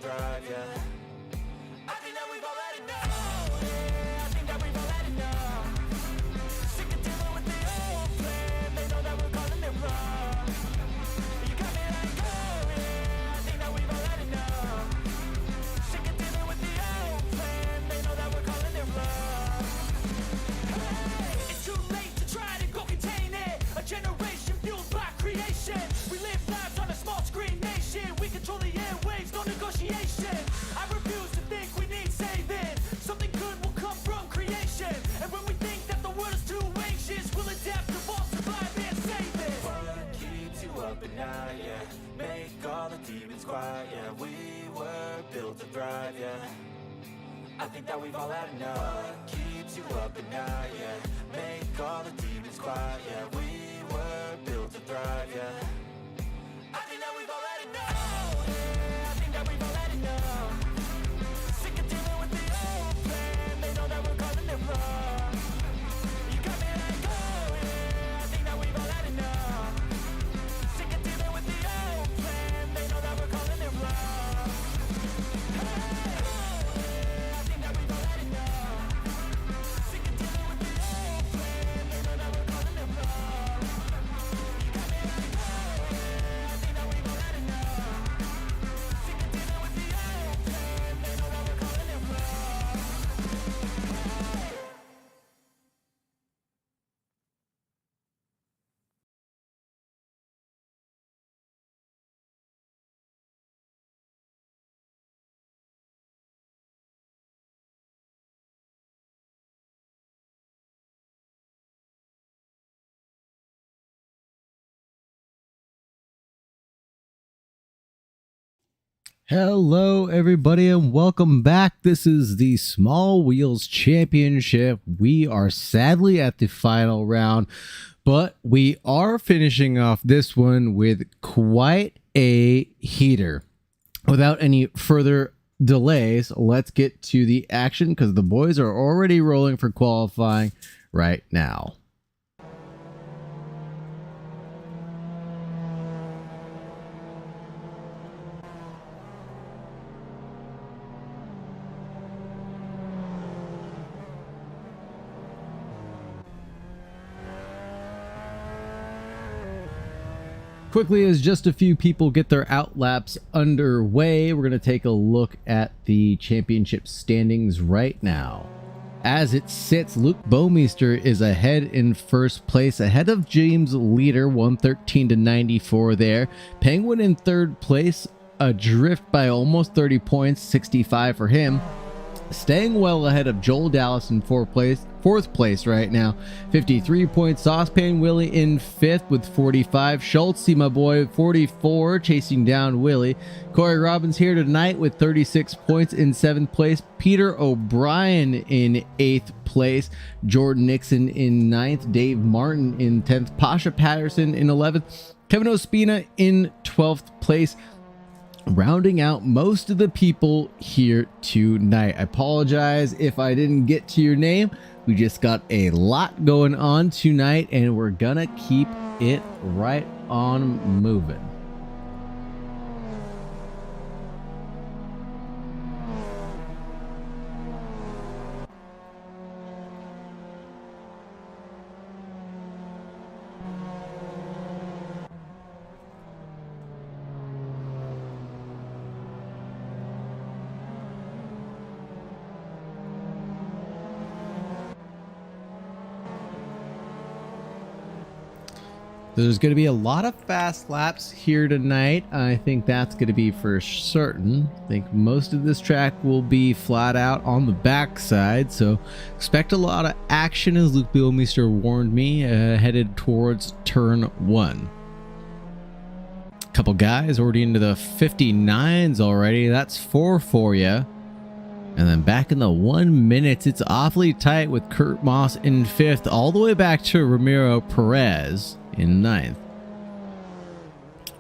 thrive, yeah. I think that we've all had enough, yeah, I think that we've all had enough. Sick of dealing with the old plan, they know that we're calling it wrong. You got me like, oh yeah, I think that we've all had enough. Sick of dealing with the old plan, they know that we're calling it wrong. Hey, it's too late to try to go contain it. A generation fueled by creation. We live lives on a small screen nation. We control the airwaves, no negotiation. I refuse to think we need saving. Something good will come from creation. And when we think that the world is too anxious, we'll adapt, evolve, survive, and save it. What keeps you up at night, yeah? Make all the demons quiet, yeah. We were built to thrive, yeah. I think that we've all had enough. What keeps you up at night, yeah? Make all the demons quiet, yeah. We were built to thrive, yeah. I think that we've all had enough. Yeah, I think that we've all had enough. Sick of dealing with the old plan, they know that we're calling it wrong. You got me like, oh yeah, I think that we've all had enough. Sick of dealing with the old plan, they know that we're calling it wrong. Hey, oh yeah, I think that we've all had enough. Sick of dealing with the old plan, they know that we're calling it wrong. You got me like, oh yeah, I think that we've all had enough. Sick of dealing with the old plan, they know that we're calling it wrong. Hello, everybody, and welcome back. This is the Small Wheels Championship. We are sadly at the final round, but we are finishing off this one with quite a heater. Without any further delays, let's get to the action because the boys are already rolling for qualifying right now. Quickly, as just a few people get their outlaps underway, we're going to take a look at the championship standings right now. As it sits, Luke Bouwmeester is ahead in first place, ahead of James Leeder, 113 to 94 there. Penguin in third place, adrift by almost 30 points, 65 for him. Staying well ahead of Joel Dallas in fourth place right now, 53 points. Saucepan Willie in fifth with 45. Schultz, my boy, 44, chasing down Willie. Corey Robbins here tonight with 36 points in seventh place. Peter O'Brien in eighth place. Jordan Nixon in ninth. Dave Martin in 10th. Pasha Paterson in 11th. Kevin Ospina in 12th place. Rounding out most of the people here tonight. I apologize if I didn't get to your name. We just got a lot going on tonight, and we're gonna keep it right on moving. There's going to be a lot of fast laps here tonight. I think that's going to be for certain. I think most of this track will be flat out on the backside, so expect a lot of action, as Luke Bouwmeester warned me, headed towards turn one. A couple guys already into the 59s already. That's 4 for you. And then back in the 1 minute, it's awfully tight with Kurt Moss in fifth, all the way back to Ramiro Perez in ninth.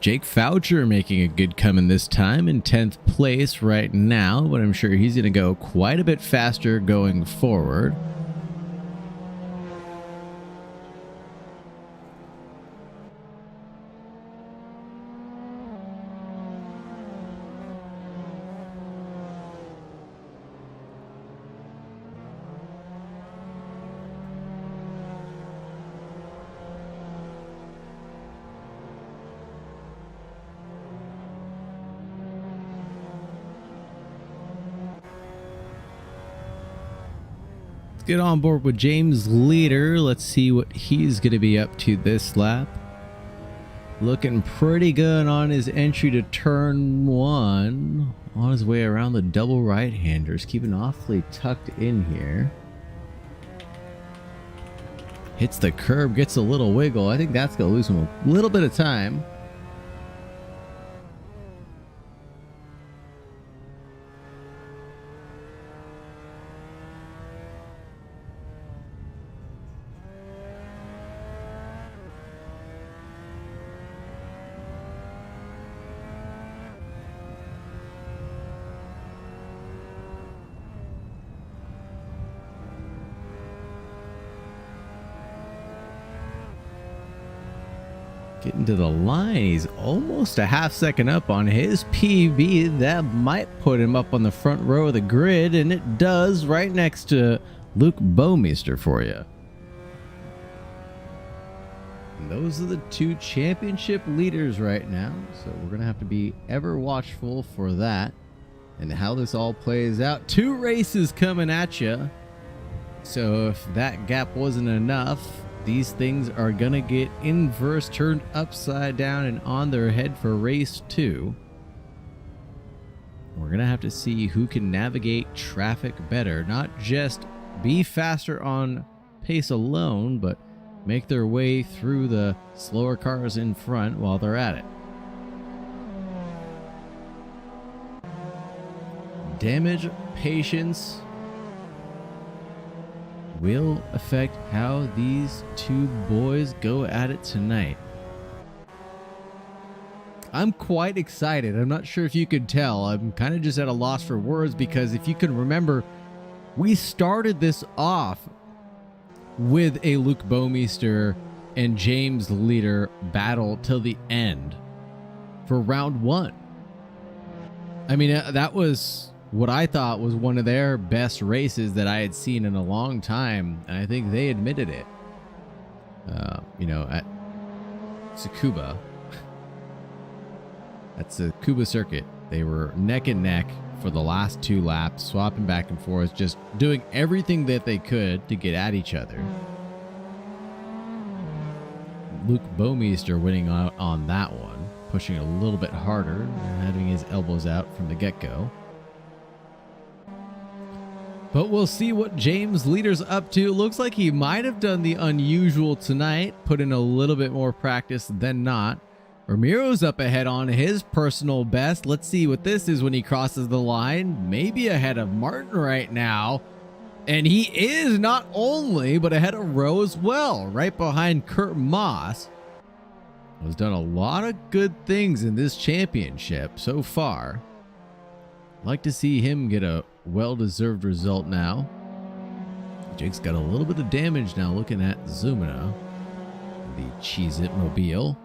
Jake Foucher making a good coming this time in 10th place right now, but I'm sure he's going to go quite a bit faster going forward. get on board with James Leeder. Let's see what he's going to be up to this lap. Looking pretty good on his entry to turn 1. On his way around the double right-handers. Keeping awfully tucked in here. Hits the curb, gets a little wiggle. I think that's going to lose him a little bit of time. Getting to the line, he's almost a half second up on his PB. That might put him up on the front row of the grid, and it does, right next to Luke Bouwmeester for you. And those are the 2 championship leaders right now, so we're going to have to be ever watchful for that and how this all plays out. 2 races coming at you, so if that gap wasn't enough, these things are going to get inverse, turned upside down and on their head for race 2. We're going to have to see who can navigate traffic better, not just be faster on pace alone, but make their way through the slower cars in front while they're at it. Damage, patience will affect how these 2 boys go at it tonight. I'm quite excited. I'm not sure if you could tell. I'm kind of just at a loss for words because if you can remember, we started this off with a Luke Bouwmeester and James Leeder battle till the end for round 1. I mean, that was what I thought was one of their best races that I had seen in a long time, and I think they admitted it. At Tsukuba, at the Tsukuba circuit, they were neck and neck for the last 2 laps, swapping back and forth, just doing everything that they could to get at each other. Luke Bouwmeester winning out on that one, pushing a little bit harder and having his elbows out from the get-go. But we'll see what James Leeder's up to. Looks like he might have done the unusual tonight, put in a little bit more practice than not. Ramiro's up ahead on his personal best. Let's see what this is when he crosses the line. Maybe ahead of Martin right now. And he is not only, but ahead of Rowe as well, right behind Kurt Moss. Has done a lot of good things in this championship so far. Like to see him get a well-deserved result now. Jake's got a little bit of damage now looking at Zumina, the Cheez-It Mobile.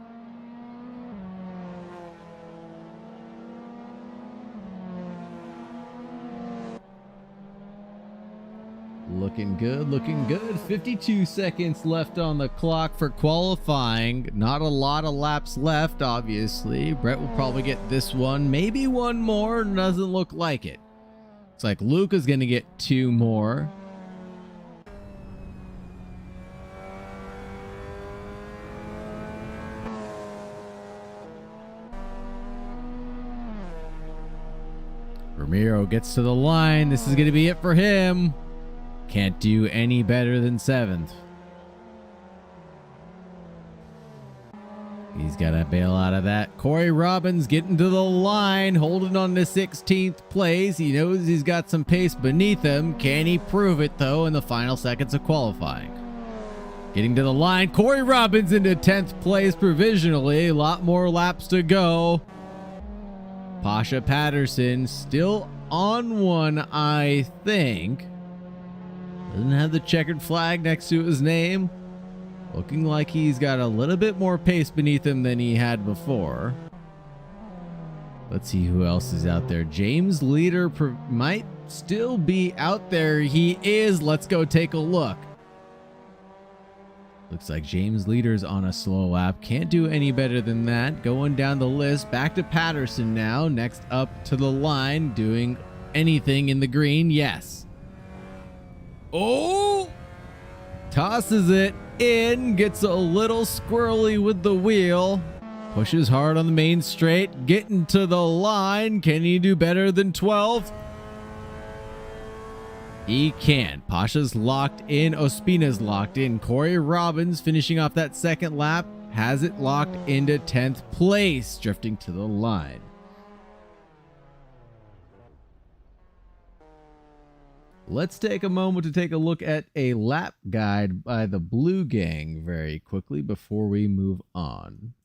Looking good, looking good. 52 seconds left on the clock for qualifying. Not a lot of laps left, obviously. Brett will probably get this one, maybe one more. Doesn't look like it. Looks like Luke is going to get 2 more. Ramiro gets to the line. This is going to be it for him. Can't do any better than 7th. He's got to bail out of that. Corey Robbins getting to the line, holding on to 16th place. He knows he's got some pace beneath him. Can he prove it, though, in the final seconds of qualifying? Getting to the line, Corey Robbins into 10th place provisionally. A lot more laps to go. Pasha Paterson still on one, I think. Doesn't have the checkered flag next to his name. Looking like he's got a little bit more pace beneath him than he had before. Let's see who else is out there. James Leeder might still be out there. He is. Let's go take a look. Looks like James Leeder's on a slow lap. Can't do any better than that. Going down the list. Back to Paterson now. Next up to the line. Doing anything in the green. Yes. Oh! tosses it in, gets a little squirrely with the wheel, pushes hard on the main straight, getting to the line. Can he do better than 12th? He can. Pasha's locked in. Ospina's locked in. Corey Robbins finishing off that second lap has it locked into 10th place, drifting to the line. Let's take a moment to take a look at a lap guide by the Blue Gang very quickly before we move on.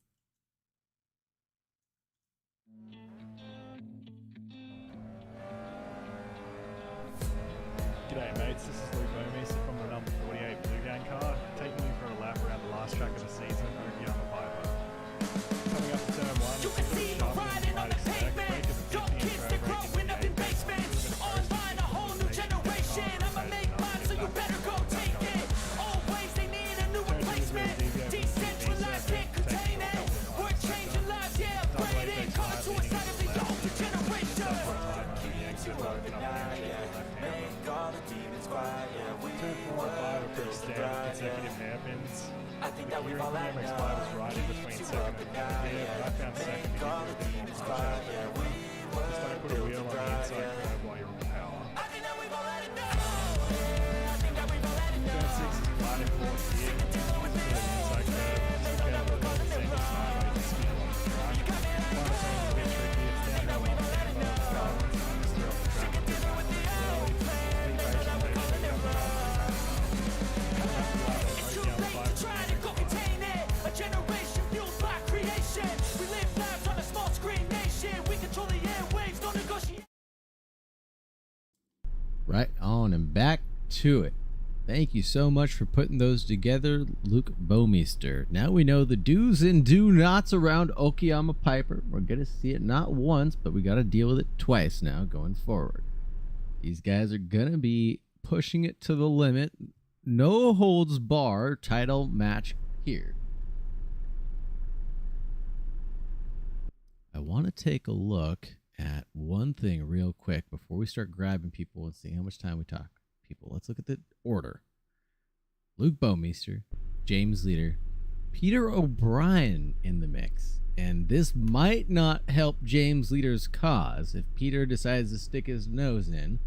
G'day mates, this is Bouwmeester from the number 48 Blue Gang car, taking you for a lap around the last track of the season at Okayama Piper. Coming up to turn 1, You can see me riding on the pavement. Young kids, they're growing up in basements. Online, a whole new generation. I'ma make mine, so you better go take it. Always, they need a new replacement. Decentralized, can't contain it. We're changing lives, yeah, upgrading. Car suicide of the older generation. Turn 4 and 5 are pretty standard consecutive hairpins. The gearing for MX5 is right in between second and third here, but I found second to give you a bit more punch out. Just don't put a wheel on the inside curve while you're on power. Turn 6 is flat in fourth gear. Use a bit of inside curve. Just be careful of the single sideways and spin along the track. Paterson's a bit tricky. It's downhill on the tempo. It's balance. Just throw off the track a bit slowly. Be patient, baby. Generation fueled by creation. We live lives on a small screen nation. We control the airwaves, don't negotiate. Right on and back to it. Thank you so much for putting those together, Luke Bouwmeester. Now we know the do's and do nots around Okayama Piper. We're going to see it not once, but we got to deal with it twice now going forward. These guys are going to be pushing it to the limit. No holds bar title match here. I want to take a look at one thing real quick before we start grabbing people and seeing how much time we talk. People, let's look at the order. Luke Bouwmeester, James Leeder, Peter O'Brien in the mix. And this might not help James Leeder's cause if Peter decides to stick his nose in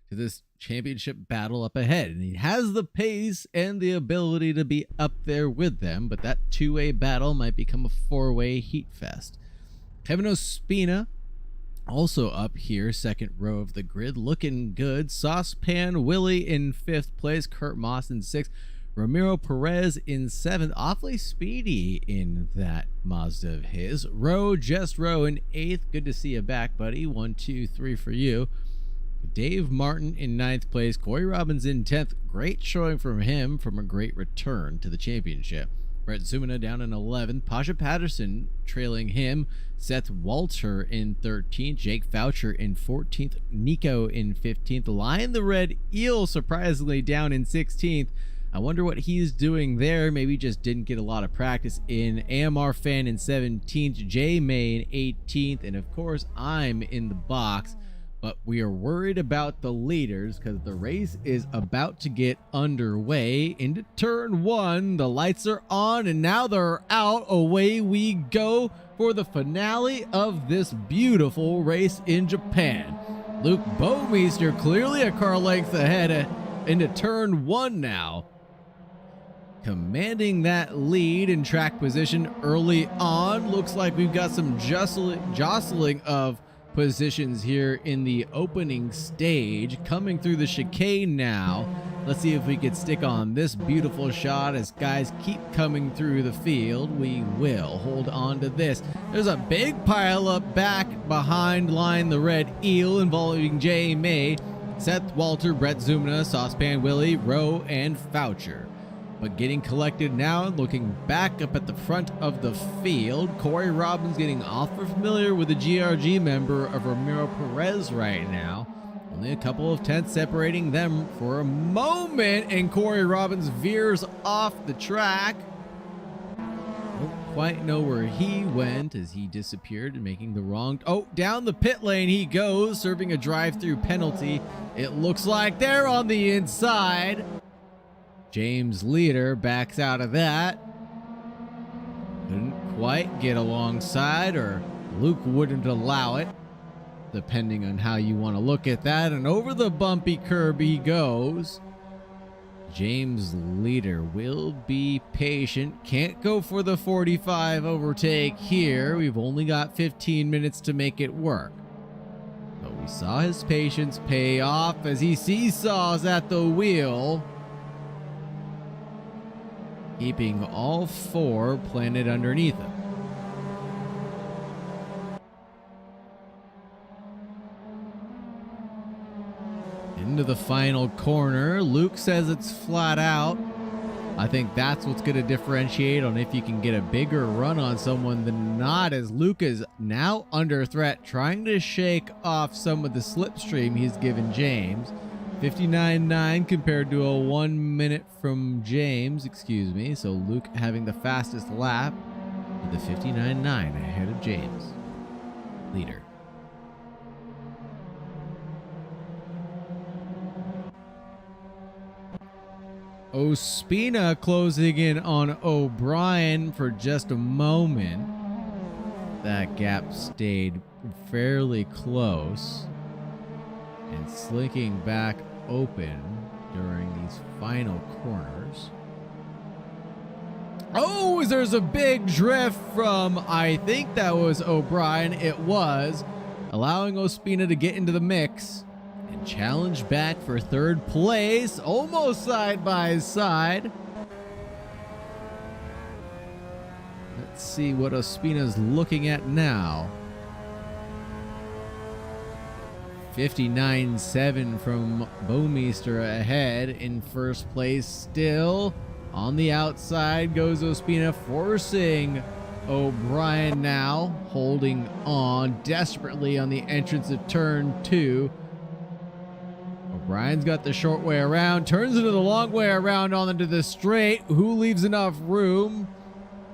to this championship battle up ahead. And he has the pace and the ability to be up there with them, but that two-way battle might become a four-way heat fest. Kevin Ospina also up here, second row of the grid, looking good. Saucepan Willie in 5th place, Kurt Moss in 6th, Ramiro Perez in 7th, awfully speedy in that Mazda of his. Rowe in 8th, good to see you back, buddy. 1, 2, 3 for you. Dave Martin in 9th place, Corey Robbins in 10th, great showing from him from a great return to the championship. Brett Zumina down in 11th. Pasha Paterson trailing him. Seth Walter in 13th. Jake Foucher in 14th. Nico in 15th. Lion the Red Eel surprisingly down in 16th. I wonder what he's doing there. Maybe just didn't get a lot of practice in. AMR Fan in 17th. J May in 18th. And of course, I'm in the box. But we are worried about the leaders because the race is about to get underway. Into turn 1, the lights are on and now they're out. Away we go for the finale of this beautiful race in Japan. Luke Bouwmeester clearly a car length ahead into turn 1 now. Commanding that lead in track position early on. Looks like we've got some jostling of positions here in the opening stage. Coming through the chicane now. Let's see if we could stick on this beautiful shot as guys keep coming through the field. We will hold on to this. There's a big pile up back behind Line the Red Eel involving J May, Seth Walter, Brett Zumina, Saucepan Willie, Rowe, and Foucher. But getting collected now, looking back up at the front of the field. Corey Robbins getting awfully familiar with the GRG member of Ramiro Perez right now. Only a couple of tenths separating them for a moment, and Corey Robbins veers off the track. Don't quite know where he went as he disappeared and making the wrong... Oh, down the pit lane he goes, serving a drive-through penalty. It looks like they're on the inside. James Leeder backs out of that. Couldn't quite get alongside, or Luke wouldn't allow it, depending on how you want to look at that. And over the bumpy curb he goes. James Leeder will be patient. Can't go for the 45 overtake here. We've only got 15 minutes to make it work. But we saw his patience pay off as he seesaws at the wheel, keeping all four planted underneath him. Into the final corner. Luke says it's flat out. I think that's what's going to differentiate on if you can get a bigger run on someone than not, as Luke is now under threat, trying to shake off some of the slipstream he's given James. 59.9 compared to a 1 minute from James, excuse me. So Luke having the fastest lap with the 59.9 ahead of James Leeder. Ospina closing in on O'Brien for just a moment. That gap stayed fairly close, and slinking back open during these final corners. Oh, there's a big drift from, I think that was O'Brien. It was, allowing Ospina to get into the mix and challenge back for third place, almost side by side. Let's see what Ospina's looking at now. 59.7 from Bouwmeester ahead in first place still. On the outside goes Ospina, forcing O'Brien now, holding on desperately on the entrance of turn 2. O'Brien's got the short way around, turns into the long way around onto the straight. Who leaves enough room?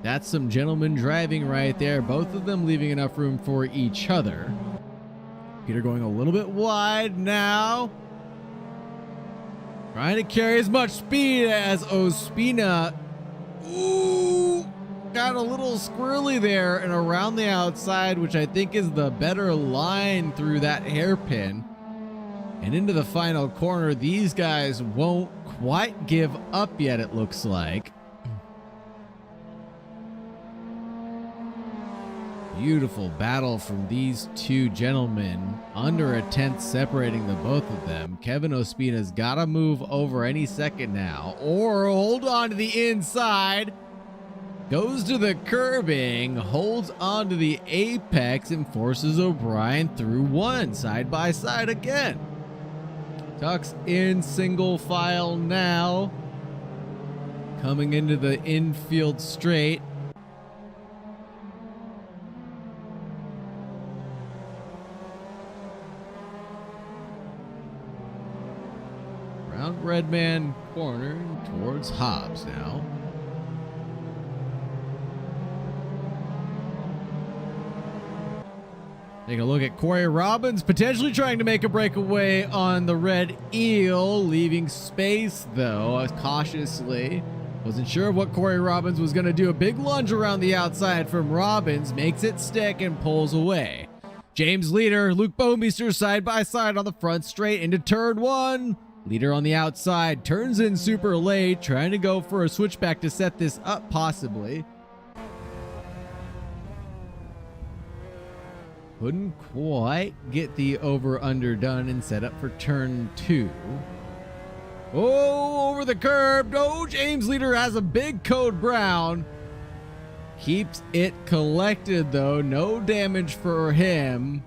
That's some gentleman driving right there. Both of them leaving enough room for each other. Peter going a little bit wide now. Trying to carry as much speed as Ospina. Ooh, got a little squirrely there and around the outside, which I think is the better line through that hairpin. And into the final corner, these guys won't quite give up yet, it looks like. Beautiful battle from these two gentlemen. Under a tenth separating the both of them. Kevin Ospina's got to move over any second now, or hold on to the inside. Goes to the curbing, holds on to the apex, and forces O'Brien through one, side by side again. Tucks in single file now. Coming into the infield straight. Around Redman corner towards Hobbs now. Take a look at Corey Robbins potentially trying to make a breakaway on the Red Eel, leaving space though, cautiously. Wasn't sure what Corey Robbins was going to do. A big lunge around the outside from Robbins, makes it stick and pulls away. James Leeder, Luke Bouwmeester side by side on the front straight into turn 1. Leeder on the outside, turns in super late, trying to go for a switchback to set this up possibly. Couldn't quite get the over-under done and set up for turn 2. Oh, over the curb. Oh, James Leeder has a big code brown. Keeps it collected though. No damage for him.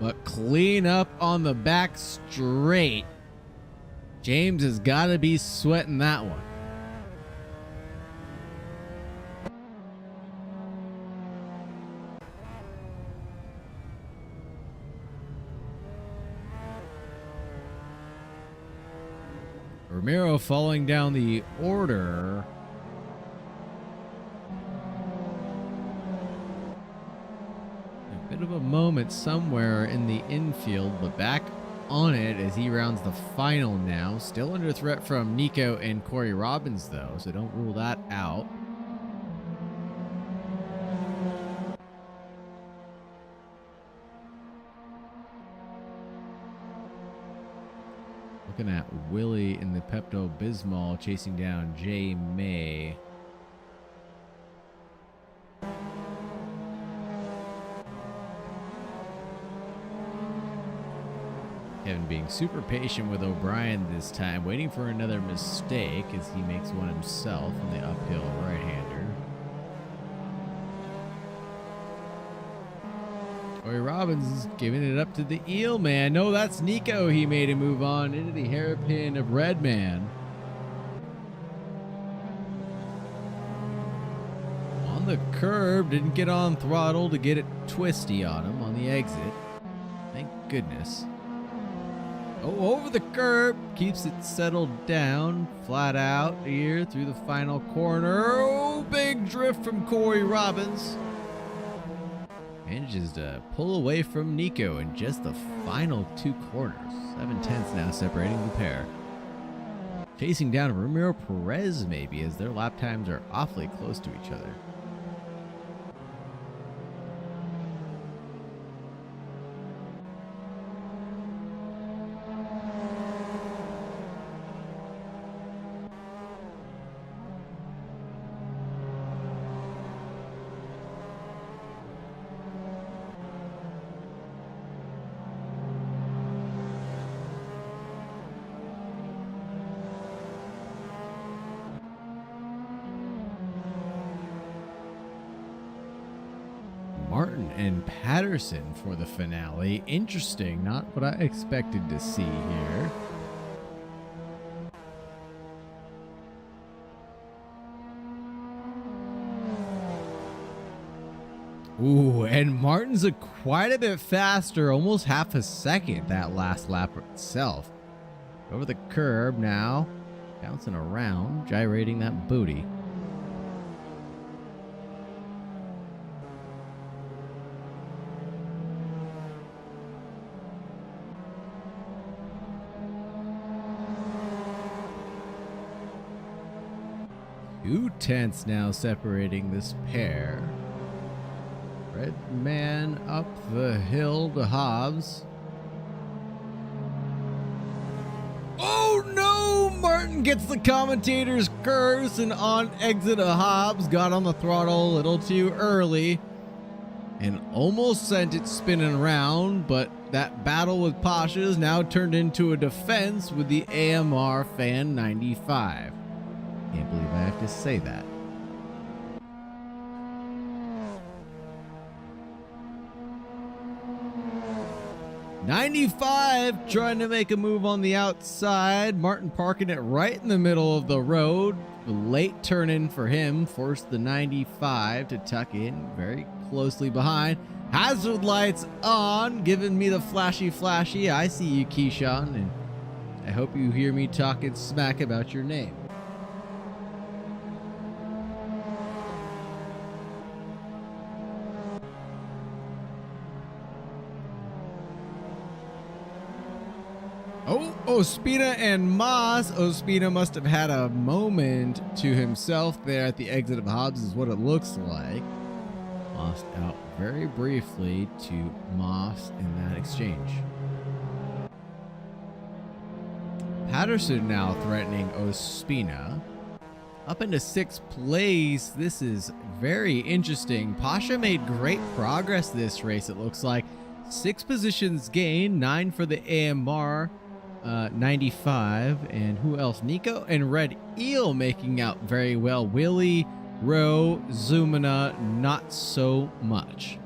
But clean up on the back straight. James has got to be sweating that one. Romero falling down the order. A bit of a moment somewhere in the infield, but back on it as he rounds the final now. Still under threat from Nico and Corey Robbins, though, so don't rule that out. Looking at Willie in the Pepto-Bismol chasing down Jay May. Kevin being super patient with O'Brien this time, waiting for another mistake as he makes one himself on the uphill right-hander. Corey Robbins is giving it up to the Eel Man. No, that's Nico. He made a move on into the hairpin of Redman. On the curb, didn't get on throttle to get it twisty on him on the exit. Thank goodness. Oh, over the curb, keeps it settled down, flat out here through the final corner. Oh, big drift from Corey Robbins. Manages to pull away from Nico in just the final two corners. 7/10 now separating the pair. Chasing down Ramiro Perez maybe, as their lap times are awfully close to each other. Martin and Paterson for the finale. Interesting, not what I expected to see here. Ooh, and Martin's quite a bit faster, almost half a second that last lap itself. Over the curb now, bouncing around, gyrating that booty. Two tenths now separating this pair. Red man up the hill to Hobbs. Oh no! Martin gets the commentator's curse and on exit of Hobbs. Got on the throttle a little too early and almost sent it spinning around, but that battle with Pasha is now turned into a defense with the AMR Fan 95. Can't believe I have to say that. '95 trying to make a move on the outside. Martin parking it right in the middle of the road. The late turn in for him forced the 95 to tuck in very closely behind. Hazard lights on, giving me the flashy. I see you, Keyshawn, and I hope you hear me talking smack about your name. Oh, Ospina and Moss. Ospina must have had a moment to himself there at the exit of Hobbs is what it looks like. Lost out very briefly to Moss in that exchange. Paterson now threatening Ospina. Up into 6th place. This is very interesting. Pasha made great progress this race, it looks like. 6 positions gained, 9 for the AMR. 95, and who else? Nico and Red Eel making out very well. Willie, Rowe, Zumina, not so much.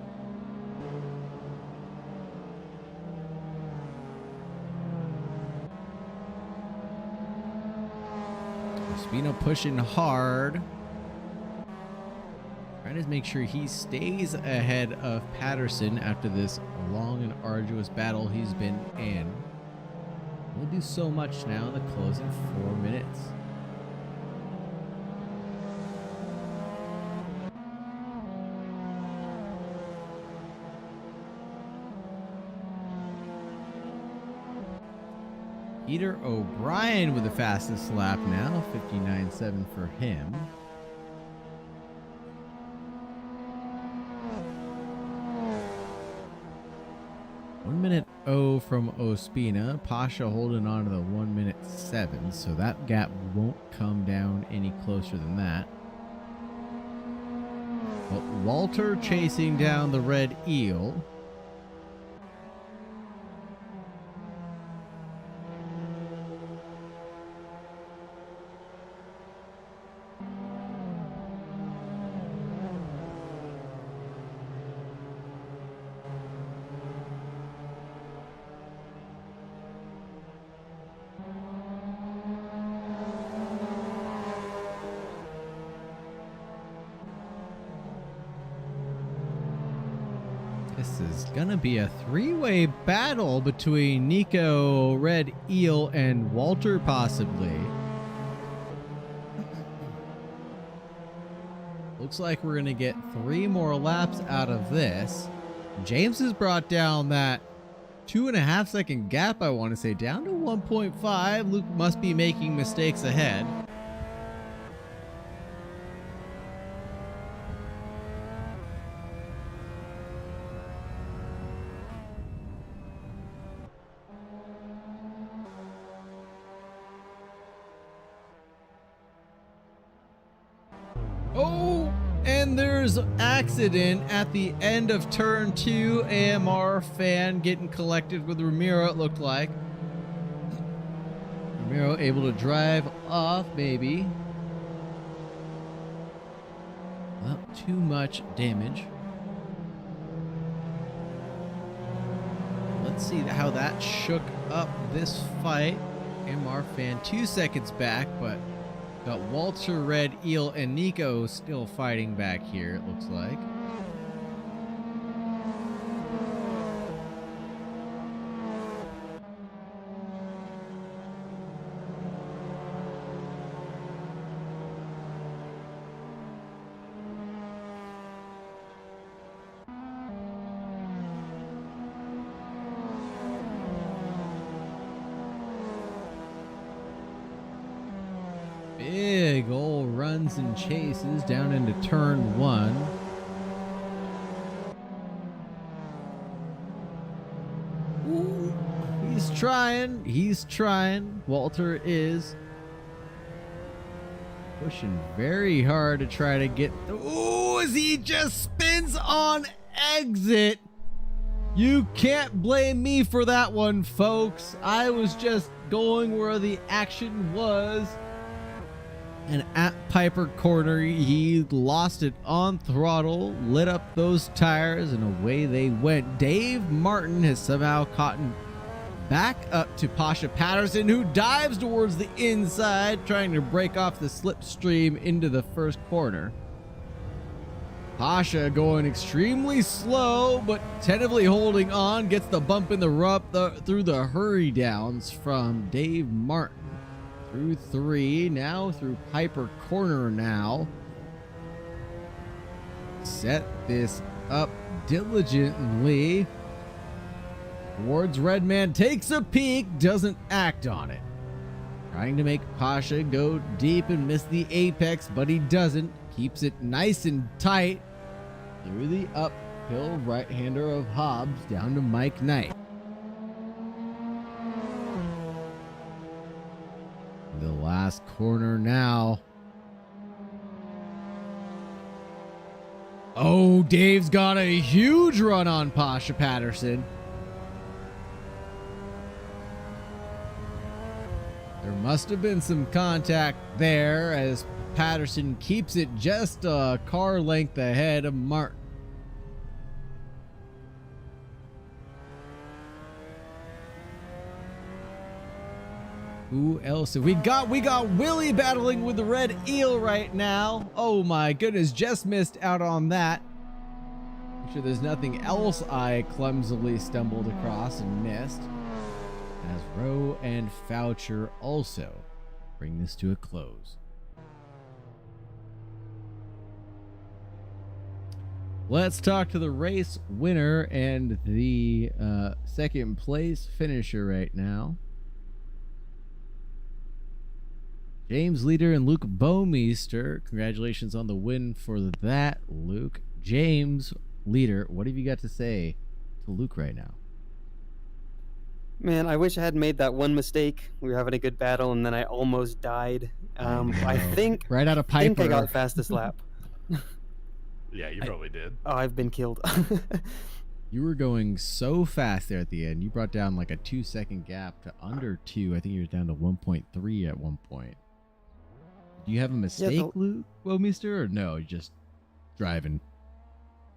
Spino pushing hard. Trying to make sure he stays ahead of Paterson after this long and arduous battle he's been in. We'll do so much now in the closing 4 minutes. Peter O'Brien with the fastest lap now, 59.7 for him. One minute 0 from Ospina. Pasha holding on to the 1 minute 7, so that gap won't come down any closer than that. But Walter chasing down the red eel. This is gonna be a three-way battle between Nico, Red Eel, and Walter, possibly. Looks like we're gonna get 3 more laps out of this. James has brought down that 2.5 second gap, I want to say, down to 1.5. Luke must be making mistakes ahead. Oh, and there's accident at the end of turn 2. AMR fan getting collected with Ramiro, it looked like. Ramiro able to drive off, maybe. Not too much damage. Let's see how that shook up this fight. AMR fan 2 seconds back, but got Walter, Red Eel, and Nico still fighting back here, it looks like. Big ol' runs and chases down into turn 1. Ooh, he's trying. Walter is pushing very hard to try to get the, ooh, as he just spins on exit. You can't blame me for that one, folks. I was just going where the action was. And at Piper Corner, he lost it on throttle, lit up those tires, and away they went. Dave Martin has somehow gotten back up to Pasha Paterson, who dives towards the inside, trying to break off the slipstream into the first corner. Pasha going extremely slow, but tentatively holding on, gets the bump in the rough through the hurry downs from Dave Martin. Through 3, now through Piper Corner now. Set this up diligently. Towards Redman, takes a peek, doesn't act on it. Trying to make Pasha go deep and miss the apex, but he doesn't. Keeps it nice and tight through the uphill right-hander of Hobbs down to Mike Knight. The last corner now. Oh, Dave's got a huge run on Pasha Paterson. There must have been some contact there as Paterson keeps it just a car length ahead of Martin. Who else have we got? We got Willie battling with the Red Eel right now. Oh my goodness, just missed out on that. I'm sure there's nothing else I clumsily stumbled across and missed. As Rowe and Foucher also bring this to a close. Let's talk to the race winner and the second place finisher right now. James Leeder and Luke Bouwmeester. Congratulations on the win for that, Luke. James Leeder, what have you got to say to Luke right now? Man, I wish I hadn't made that one mistake. We were having a good battle, and then I almost died. I think right out of I think Piper. I got fastest lap. Yeah, you probably did. Oh, I've been killed. You were going so fast there at the end. You brought down like a 2-second gap to under 2. I think you were down to 1.3 at one point. Do you have a mistake, Luke Bouwmeester, or no? You're just driving.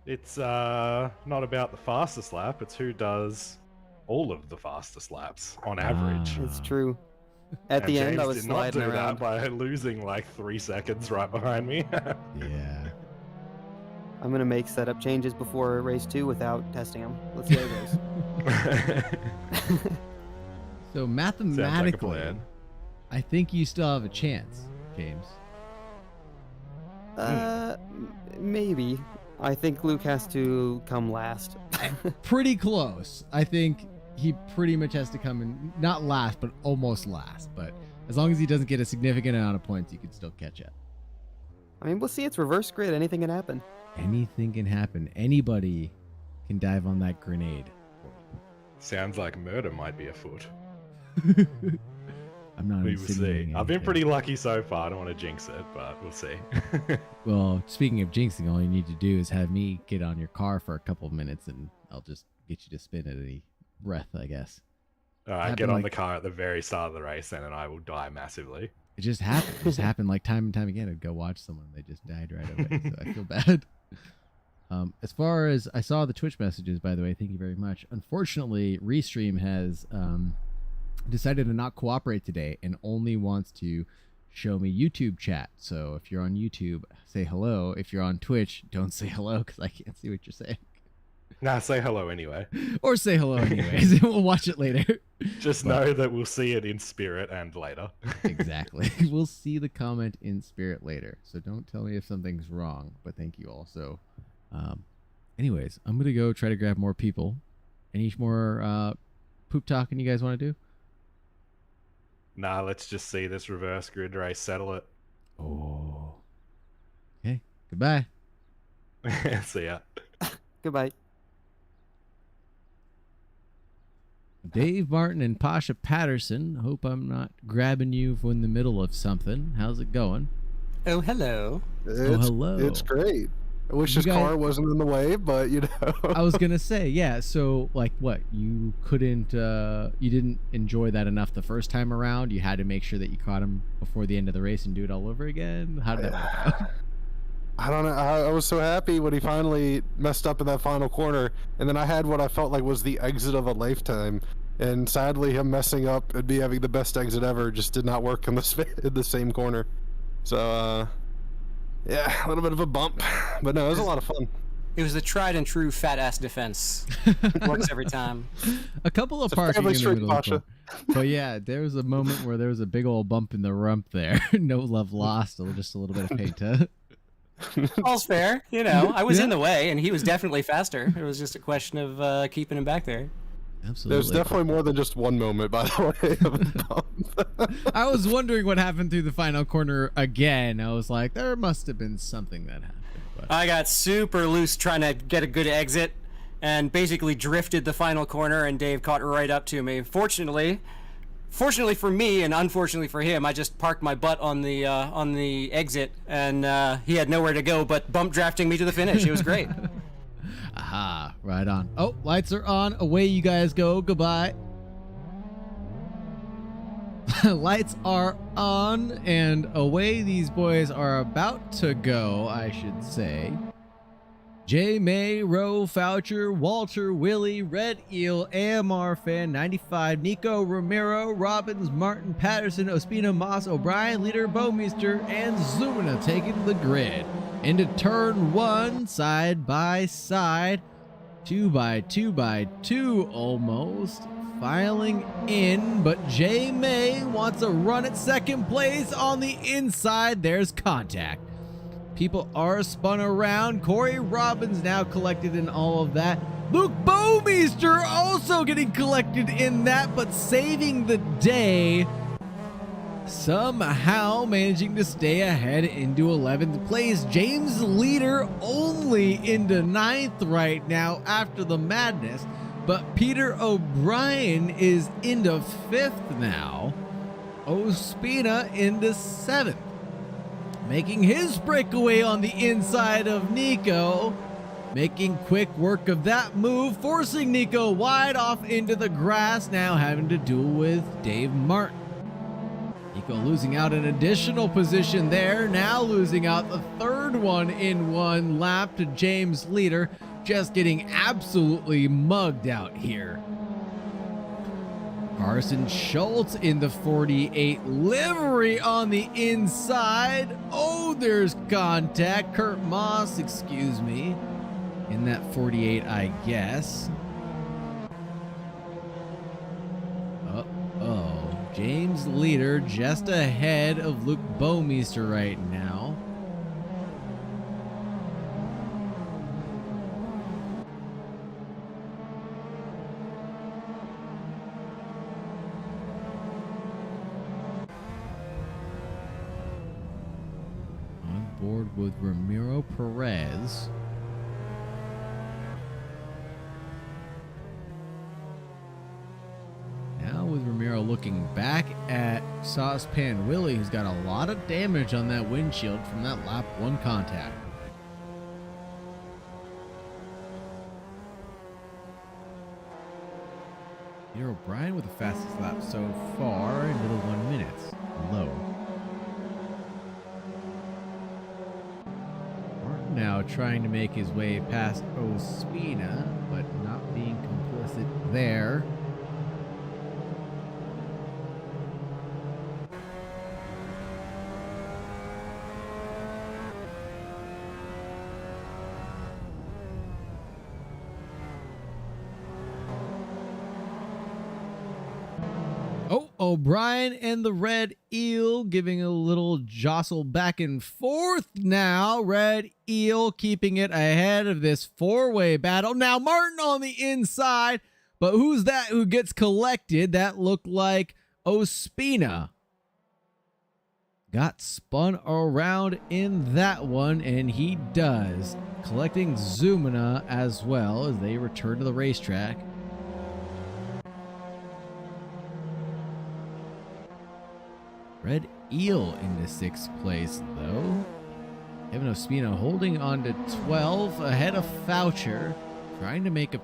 It's not about the fastest lap. It's who does all of the fastest laps on average. It's true. At the end, I was did not sliding do around. that by losing like 3 seconds right behind me. Yeah. I'm gonna make setup changes before race 2 without testing them. Let's see how it goes. So Sounds like a mathematically, plan. I think you still have a chance, James. Maybe. I think Luke has to come last. Pretty close. I think he pretty much has to come in, not last, but almost last. But as long as he doesn't get a significant amount of points, you can still catch up. I mean, we'll see. It's reverse grid. Anything can happen. Anything can happen. Anybody can dive on that grenade. Sounds like murder might be afoot. I'm not We will see. insinuating I've been anything. pretty lucky so far. I don't want to jinx it, but we'll see. Well, speaking of jinxing, all you need to do is have me get on your car for a couple of minutes, and I'll just get you to spin at any breath, I guess. All right, Happened get on like- the car at the very start of the race, then, and I will die massively. It just happened. It just happened like time and time again. I'd go watch someone, they just died right away. So I feel bad. As far as I saw the Twitch messages, by the way, thank you very much. Unfortunately, Restream has decided to not cooperate today and only wants to show me YouTube chat. So if you're on YouTube, say hello. If you're on Twitch, don't say hello because I can't see what you're saying. Nah, say hello anyway. Or say hello anyways, and we'll watch it later. Just know that we'll see it in spirit and later. Exactly. We'll see the comment in spirit later. So don't tell me if something's wrong, but thank you also. Anyways, I'm going to go try to grab more people. Any more poop talking you guys want to do? Nah, let's just see this reverse grid race settle it. Oh. Okay. Goodbye. See ya. Goodbye. Dave Martin and Pasha Paterson. Hope I'm not grabbing you in the middle of something. How's it going? Oh, hello. hello. It's great. I wish You his guys- car wasn't in the way, but you know. I was gonna say, yeah. So, like, what you couldn't, you didn't enjoy that enough the first time around. You had to make sure that you caught him before the end of the race and do it all over again. How did that work out? I don't know. I was so happy when he finally messed up in that final corner, and then I had what I felt like was the exit of a lifetime. And sadly, him messing up and me having the best exit ever just did not work in the same corner. So, yeah, a little bit of a bump, but no, it was a lot of fun. It was the tried and true fat ass defense. Works every time. A couple of It's a parking family in the street, middle. Of Pasha. the but yeah, there was a moment where there was a big old bump in the rump there. No love lost. Just a little bit of paint. Huh? All's fair, you know. I was Yeah. in the way, and he was definitely faster. It was just a question of keeping him back there. Absolutely. There's definitely more than just one moment, by the way, of a bump. I was wondering what happened through the final corner again. I was like, there must have been something that happened. But I got super loose trying to get a good exit, and basically drifted the final corner, and Dave caught right up to me. Fortunately for me, and unfortunately for him, I just parked my butt on the exit, and he had nowhere to go but bump drafting me to the finish. It was great. aha, right on. Oh, lights are on. Away you guys go. Goodbye. Lights are on, and away these boys are about to go, I should say. J. May, Rowe, Foucher, Walter, Willie, Red Eel, AMR Fan, 95, Nico, Romero, Robbins, Martin, Patterson, Ospina, Moss, O'Brien, Leader, Bouwmeester, and Zumina taking the grid. Into turn 1, side by side, 2 by 2 by 2 almost. Filing in, but J. May wants a run at second place on the inside. There's contact. People are spun around. Corey Robbins now collected in all of that. Luke Bouwmeester also getting collected in that, but saving the day. somehow managing to stay ahead into 11th place. James Leeder only into 9th right now after the madness, but Peter O'Brien is into 5th now. Ospina into 7th, making his breakaway on the inside of Nico, making quick work of that move, forcing Nico wide off into the grass, now having to duel with Dave Martin. Nico losing out an additional position there, now losing out the third one in one lap to James Leeder, just getting absolutely mugged out here. Carson Schultz in the 48 livery on the inside. Oh, there's contact. Kurt Moss, excuse me, in that 48, I guess. Uh-oh. James Leeder just ahead of Luke Bouwmeester right now. On board with Ramiro Perez. Now with Ramiro looking back at Saucepan Willie, who's got a lot of damage on that windshield from that lap 1 contact. Peter O'Brien with the fastest lap so far into the 1 minutes. Low. Martin now trying to make his way past Ospina, but not being complicit there. Oh, O'Brien and the Red Eel giving a little jostle back and forth now. Red Eel keeping it ahead of this 4-way battle. Now Martin on the inside, but who's that who gets collected? That looked like Ospina. Got spun around in that one, and he does. Collecting Zumina as well as they return to the racetrack. Red Eel into 6th place, though. Kevin Ospina holding on to 12 ahead of Foucher. Trying to make a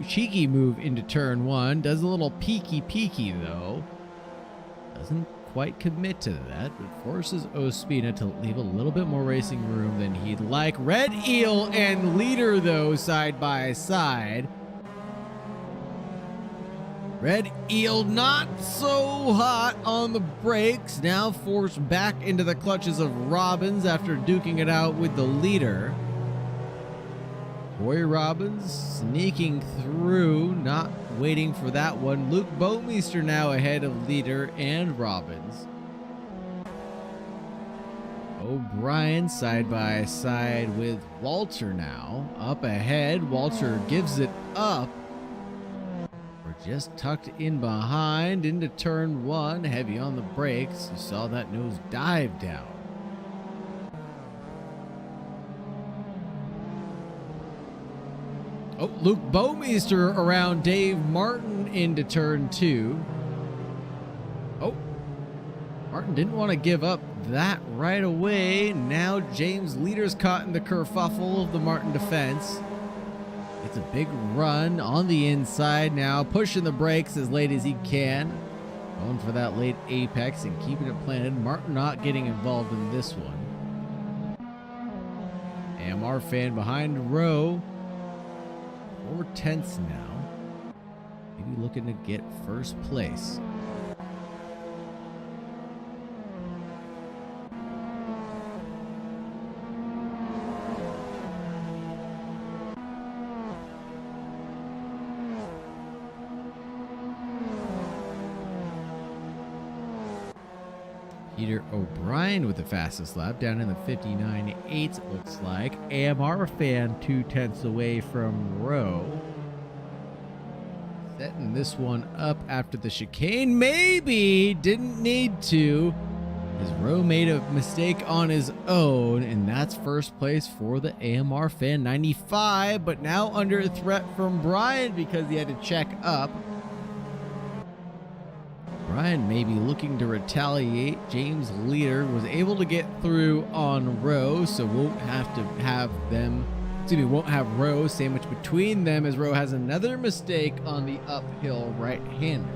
cheeky move into turn 1. Does a little peeky, though. Doesn't quite commit to that, but forces Ospina to leave a little bit more racing room than he'd like. Red Eel and Leeder, though, side by side. Red Eel not so hot on the brakes, now forced back into the clutches of Robbins after duking it out with the leader. Corey Robbins sneaking through, not waiting for that one. Luke Bouwmeester now ahead of Leeder and Robbins. O'Brien side by side with Walter now. Up ahead, Walter gives it up. Just tucked in behind into turn 1, heavy on the brakes. You saw that nose dive down. Oh, Luke Bouwmeester around Dave Martin into turn 2. Oh, Martin didn't want to give up that right away. Now James Leeder's caught in the kerfuffle of the Martin defense. It's a big run on the inside now, pushing the brakes as late as he can. Going for that late apex and keeping it planted. Martin not getting involved in this one. AMR fan behind row. 4/10 now. Maybe looking to get first place. Peter O'Brien with the fastest lap down in the 59.8, it looks like. AMR fan 2/10 away from row. Setting this one up after the chicane. Maybe didn't need to. His row made a mistake on his own, and that's first place for the AMR Fan 95, but now under threat from Brian because he had to check up. Brian may be looking to retaliate. James Leeder was able to get through on row, so won't have row sandwiched between them as row has another mistake on the uphill right-hander.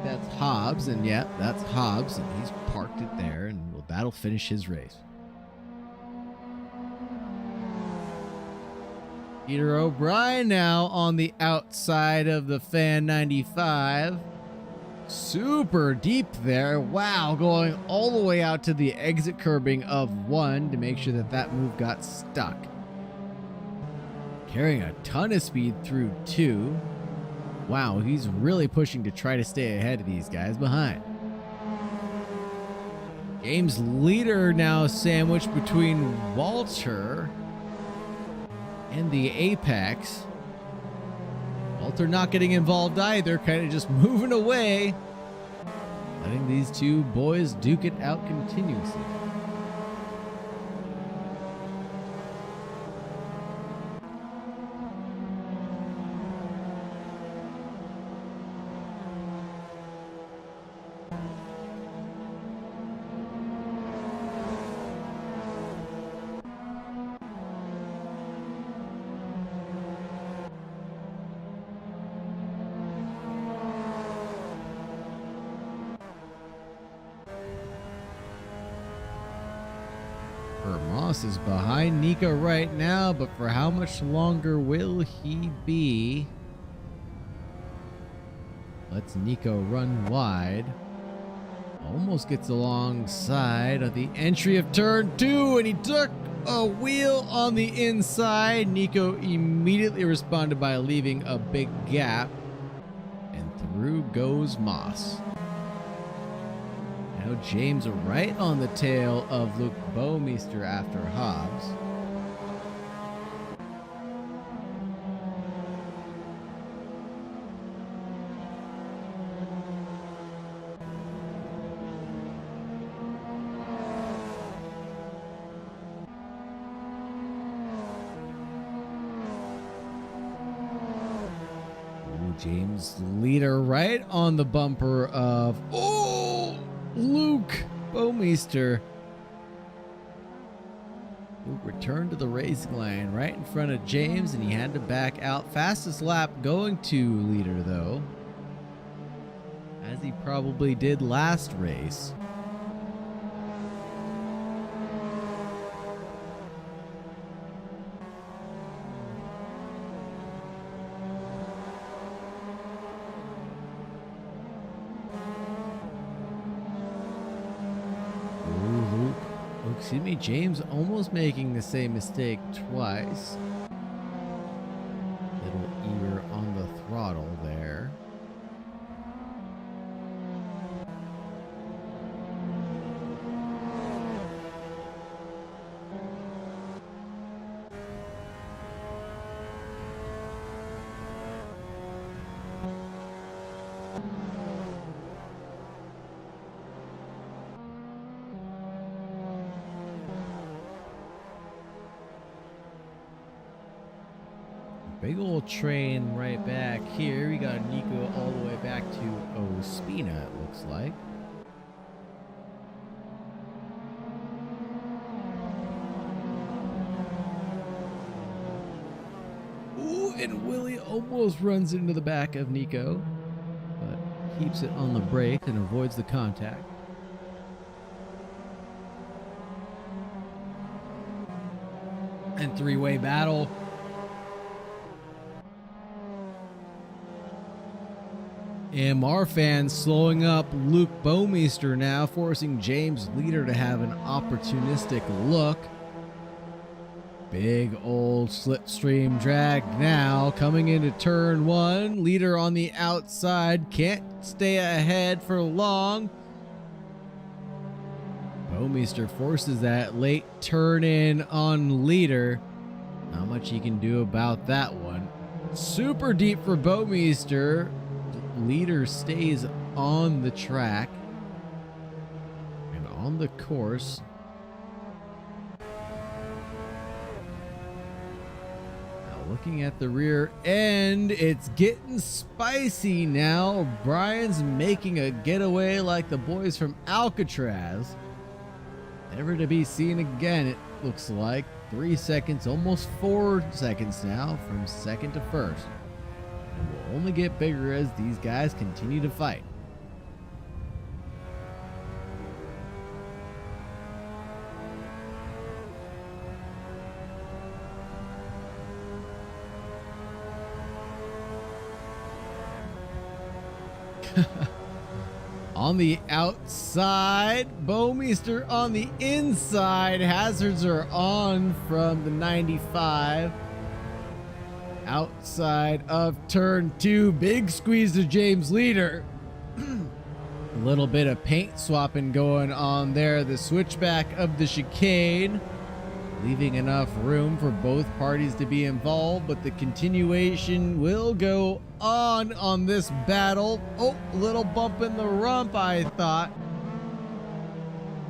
That's Hobbs, and yeah, that's Hobbs, and he's parked it there, and that'll finish his race. Peter O'Brien now on the outside of the Fan 95. Super deep there. Wow, going all the way out to the exit curbing of 1 to make sure that that move got stuck. Carrying a ton of speed through 2. Wow, he's really pushing to try to stay ahead of these guys behind. James Leeder now sandwiched between Walter and the Apex. Walter not getting involved either, kind of just moving away, letting these two boys duke it out continuously. Moss is behind Nico right now, but for how much longer will he be? Lets Nico run wide. Almost gets alongside of the entry of turn 2, and he took a wheel on the inside. Nico immediately responded by leaving a big gap, and through goes Moss. Now James right on the tail of Luke Bouwmeester after Hobbs. James Leeder right on the bumper of Luke Bouwmeester. Luke returned to the racing line right in front of James, and he had to back out. Fastest lap going to Leeder, though, as he probably did last race. Excuse me, James almost making the same mistake twice. Little ear on the throttle there. Big old train right back here. We got Nico all the way back to Ospina, it looks like. Ooh, and Willie almost runs into the back of Nico, but keeps it on the brake and avoids the contact. And three-way battle. AMR fans slowing up Luke Bouwmeester now, forcing James Leeder to have an opportunistic look. Big old slipstream drag now, coming into turn 1. Leeder on the outside, can't stay ahead for long. Bouwmeester forces that late turn in on Leeder. Not much he can do about that one. super deep for Bouwmeester. Leader stays on the track and on the course. Now looking at the rear end, it's getting spicy now. Brian's making a getaway like the boys from Alcatraz. Never to be seen again, it looks like. 3 seconds, almost 4 seconds now from second to first. And will only get bigger as these guys continue to fight. On the outside, Bouwmeester on the inside. Hazards are on from the 95. Outside of turn 2, big squeeze to James Leeder. A little bit of paint swapping going on there. The switchback of the chicane, leaving enough room for both parties to be involved, but the continuation will go on this battle. Oh, a little bump in the rump, I thought.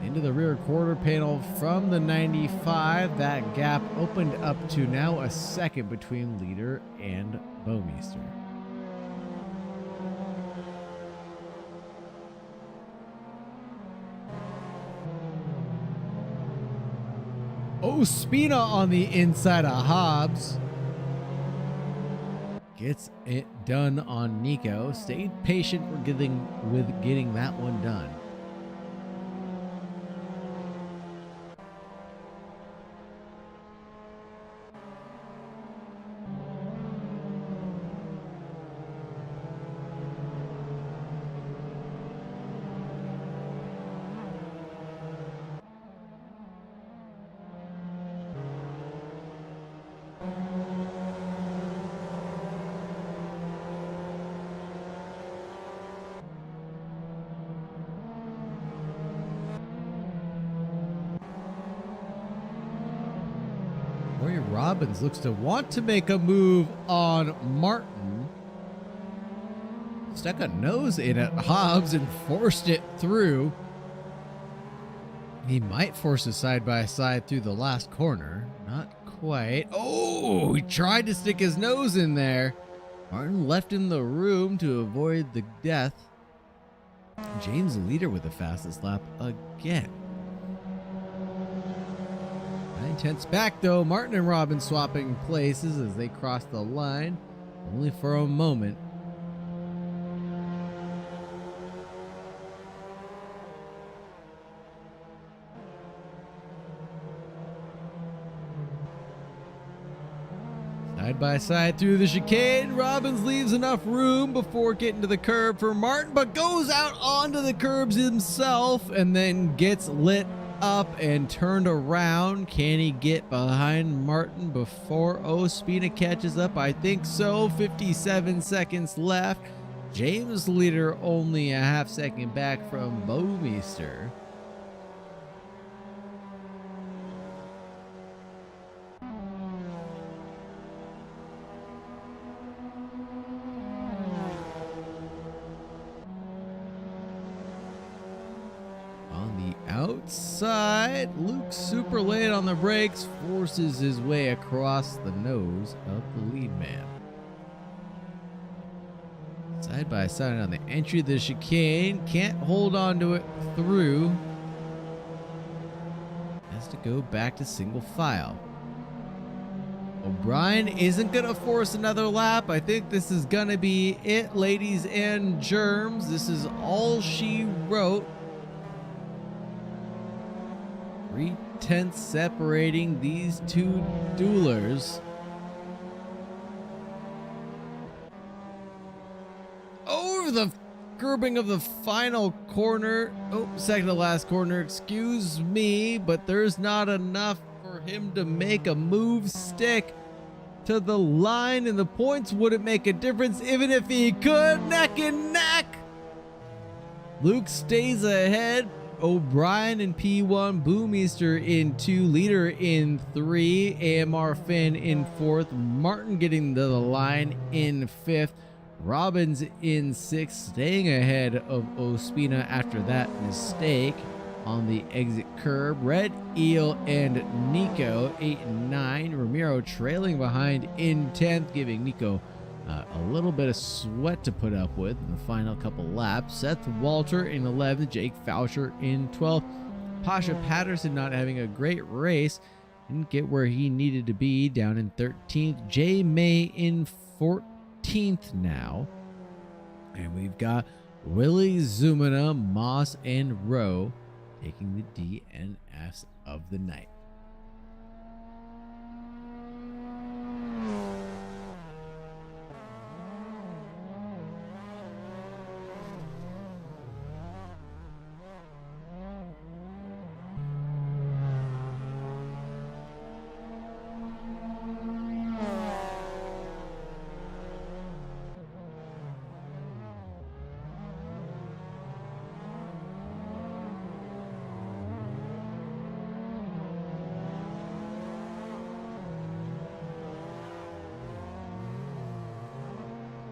Into the rear quarter panel from the 95. That gap opened up to now a second between Leeder and Bouwmeester. Ospina on the inside of Hobbs. Gets it done on Nico. Stayed patient for getting that one done. Robbins looks to want to make a move on Martin. Stuck a nose in at Hobbs and forced it through. He might force a side-by-side through the last corner. Not quite. Oh, he tried to stick his nose in there. Martin left in the room to avoid the death. James Leeder with the fastest lap again. 9/10 back though. Martin and Robin swapping places as they cross the line, only for a moment. Side by side through the chicane. Robbins leaves enough room before getting to the curb for Martin, but goes out onto the curbs himself and then gets lit up and turned around. Can he get behind Martin before Ospina catches up? I think so. 57 seconds left. James Leeder only a half second back from Bouwmeester. Outside, Luke super late on the brakes, forces his way across the nose of the lead man. Side by side on the entry of the chicane, can't hold on to it through. Has to go back to single file. O'Brien isn't gonna force another lap. I think this is gonna be it, ladies and germs. This is all she wrote. 3/10 separating these two duelers. Over the curbing of the final corner. Oh, second to last corner, excuse me, but there's not enough for him to make a move stick to the line, and the points wouldn't make a difference even if he could. Neck and neck. Luke stays ahead. O'Brien in P1, Bouwmeester in 2, Leeder in 3, AMR Finn in 4th, Martin getting to the line in 5th, Robbins in 6th, staying ahead of Ospina after that mistake on the exit curb. Red Eel and Nico 8 and 9, Ramiro trailing behind in 10th, giving Nico a little bit of sweat to put up with in the final couple laps. Seth Walter in 11th, Jake Foucher in 12th. Pasha Paterson not having a great race, didn't get where he needed to be, down in 13th. Jay May in 14th now. And we've got Willie Zumina, Moss, and Rowe taking the DNFs of the night.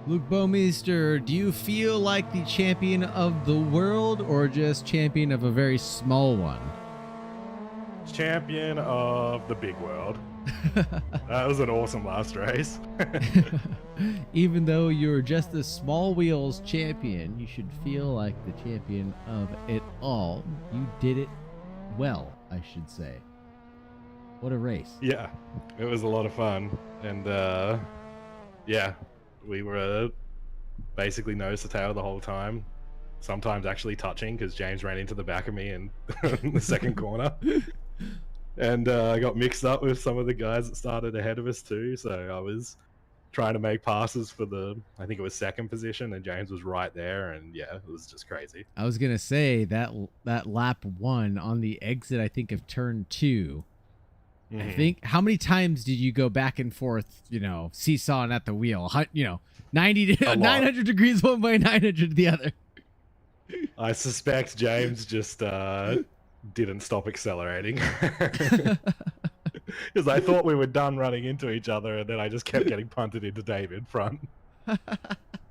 Luke Bouwmeester, do you feel like the champion of the world or just champion of a very small one? Champion of the big world. That was an awesome last race. Even though you're just the small wheels champion, you should feel like the champion of it all. You did it well, I should say. What a race. Yeah, it was a lot of fun. And yeah, we were basically nose to tail the whole time. Sometimes actually touching because James ran into the back of me in the second corner. And I got mixed up with some of the guys that started ahead of us too. So I was trying to make passes for I think it was second position, and James was right there. And yeah, it was just crazy. I was going to say that lap 1 on the exit, I think, of turn 2. I think, how many times did you go back and forth, seesawing at the wheel, 90 to 900 degrees one way, 900 the other? I suspect James just didn't stop accelerating. Because I thought we were done running into each other, and then I just kept getting punted into Dave in front.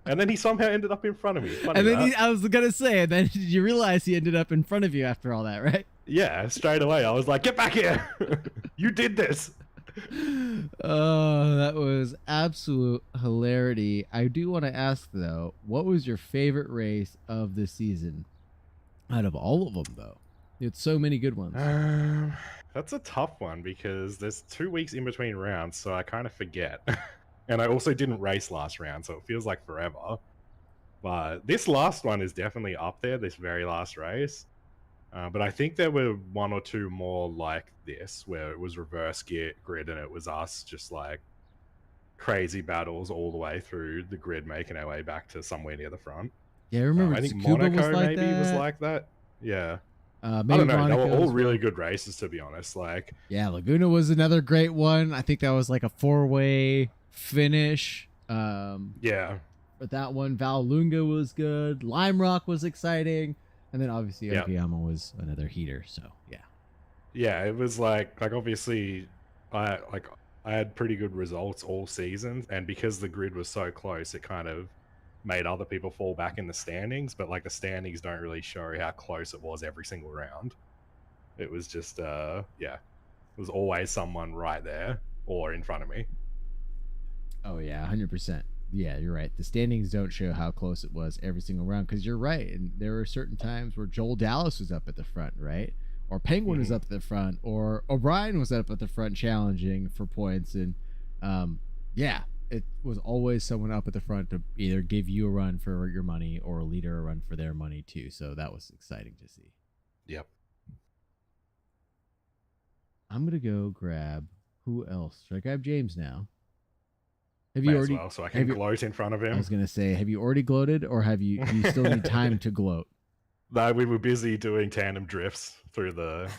And then he somehow ended up in front of me. Funny and then that. I was going to say, and then you realize he ended up in front of you after all that, right? Yeah, straight away. I was like, get back here. You did this. Oh, that was absolute hilarity. I do want to ask, though, what was your favorite race of the season? Out of all of them, though. You had so many good ones. That's a tough one because there's 2 weeks in between rounds, so I kind of forget. And I also didn't race last round, so it feels like forever. But this last one is definitely up there, this very last race. But I think there were 1 or 2 more like this, where it was reverse grid and it was us just like crazy battles all the way through the grid, making our way back to somewhere near the front. Yeah, I remember I think Tsukuba Monaco was like maybe that. was like that. Yeah. Maybe I don't know. Monaco They were all as well. really good races, to be honest. Like, Yeah, Laguna was another great one. I think that was like a 4-way finish. yeah. But that one, Vallelunga was good. Lime Rock was exciting. And then obviously Yeah. Okayama was another heater. So, yeah. Yeah, it was like obviously I had pretty good results all season, and because the grid was so close, it kind of made other people fall back in the standings, but like the standings don't really show how close it was every single round. It was just yeah, it was always someone right there or in front of me. Oh, yeah, 100%. Yeah, you're right. The standings don't show how close it was every single round because you're right. And there were certain times where Joel Dallas was up at the front, right? Or Penguin was up at the front, or O'Brien was up at the front challenging for points. And yeah, it was always someone up at the front to either give you a run for your money or a leader a run for their money too. So that was exciting to see. Yep. I'm going to go grab who else? Should I grab James now? Have May you as already? well, so I can gloat in front of I him. was gonna say, have you already gloated, or do you still need time to gloat? No, we were busy doing tandem drifts through the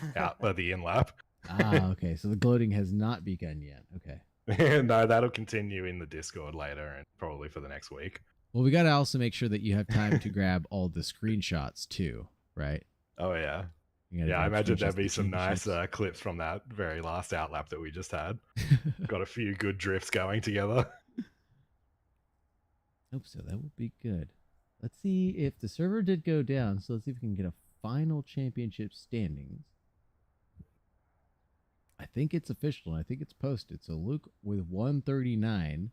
in lap. Ah, okay. So the gloating has not begun yet. Okay. No, that'll continue in the Discord later and probably for the next week. Well, we gotta also make sure that you have time to grab all the screenshots too, right? Oh yeah. You gotta Yeah, I go imagine change there'd us be the some nice championships. clips from that very last outlap that we just had. Got a few good drifts going together. Hope so. That would be good. Let's see if the server did go down. So let's see if we can get a final championship standings. I think it's official. I think it's posted. So Luke with 139.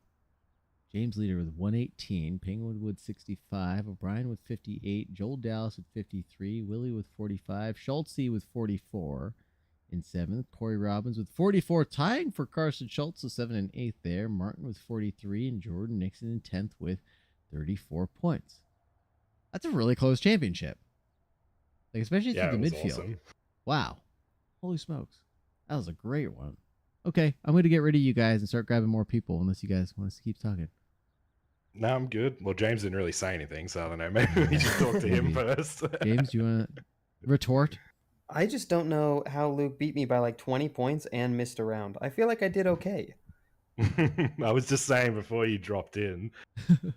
James Leeder with 118, Penguin with 65, O'Brien with 58, Joel Dallas with 53, Willie with 45, Schultze with 44 in 7th, Corey Robbins with 44, tying for Carson Schultz, so 7 and 8 there, Martin with 43, and Jordan Nixon in 10th with 34 points. That's a really close championship. Like, especially Yeah, through it the was midfield. awesome. Wow. Holy smokes. That was a great one. Okay, I'm going to get rid of you guys and start grabbing more people unless you guys want us to keep talking. No, I'm good. Well, James didn't really say anything, so I don't know. Maybe we should talk to him Maybe. first. James, you want to retort? I just don't know how Luke beat me by like 20 points and missed a round. I feel like I did okay. I was just saying before you dropped in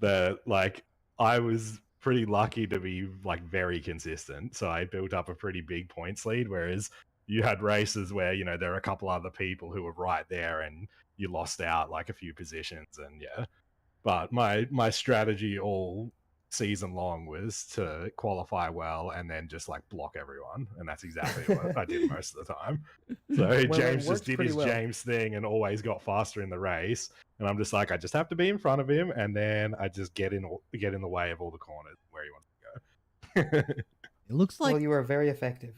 that like I was pretty lucky to be like very consistent, so I built up a pretty big points lead, whereas you had races where, you know, there are a couple other people who were right there and you lost out like a few positions. And yeah, but my strategy all season long was to qualify well and then just like block everyone, and that's exactly what I did most of the time. So Well, it James just worked did pretty his well. James thing and always got faster in the race, and I'm just like, I just have to be in front of him, and then I just get in the way of all the corners where he wants to go. It looks like Well, you are very effective.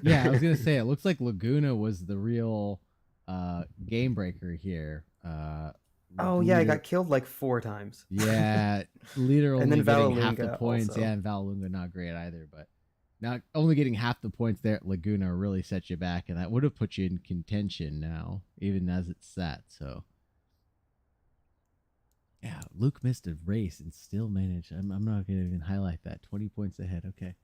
yeah, I was gonna say it looks like Laguna was the real game breaker here. Oh yeah, I Leader- got killed like 4 times. yeah, Leader And only then getting half the Vallelunga points. also. Yeah, and Vallelunga not great either, but not only getting half the points there at Laguna really set you back, and that would have put you in contention now, even as it's sat. So yeah, Luke missed a race and still managed. I'm not gonna even highlight that. 20 points ahead. Okay.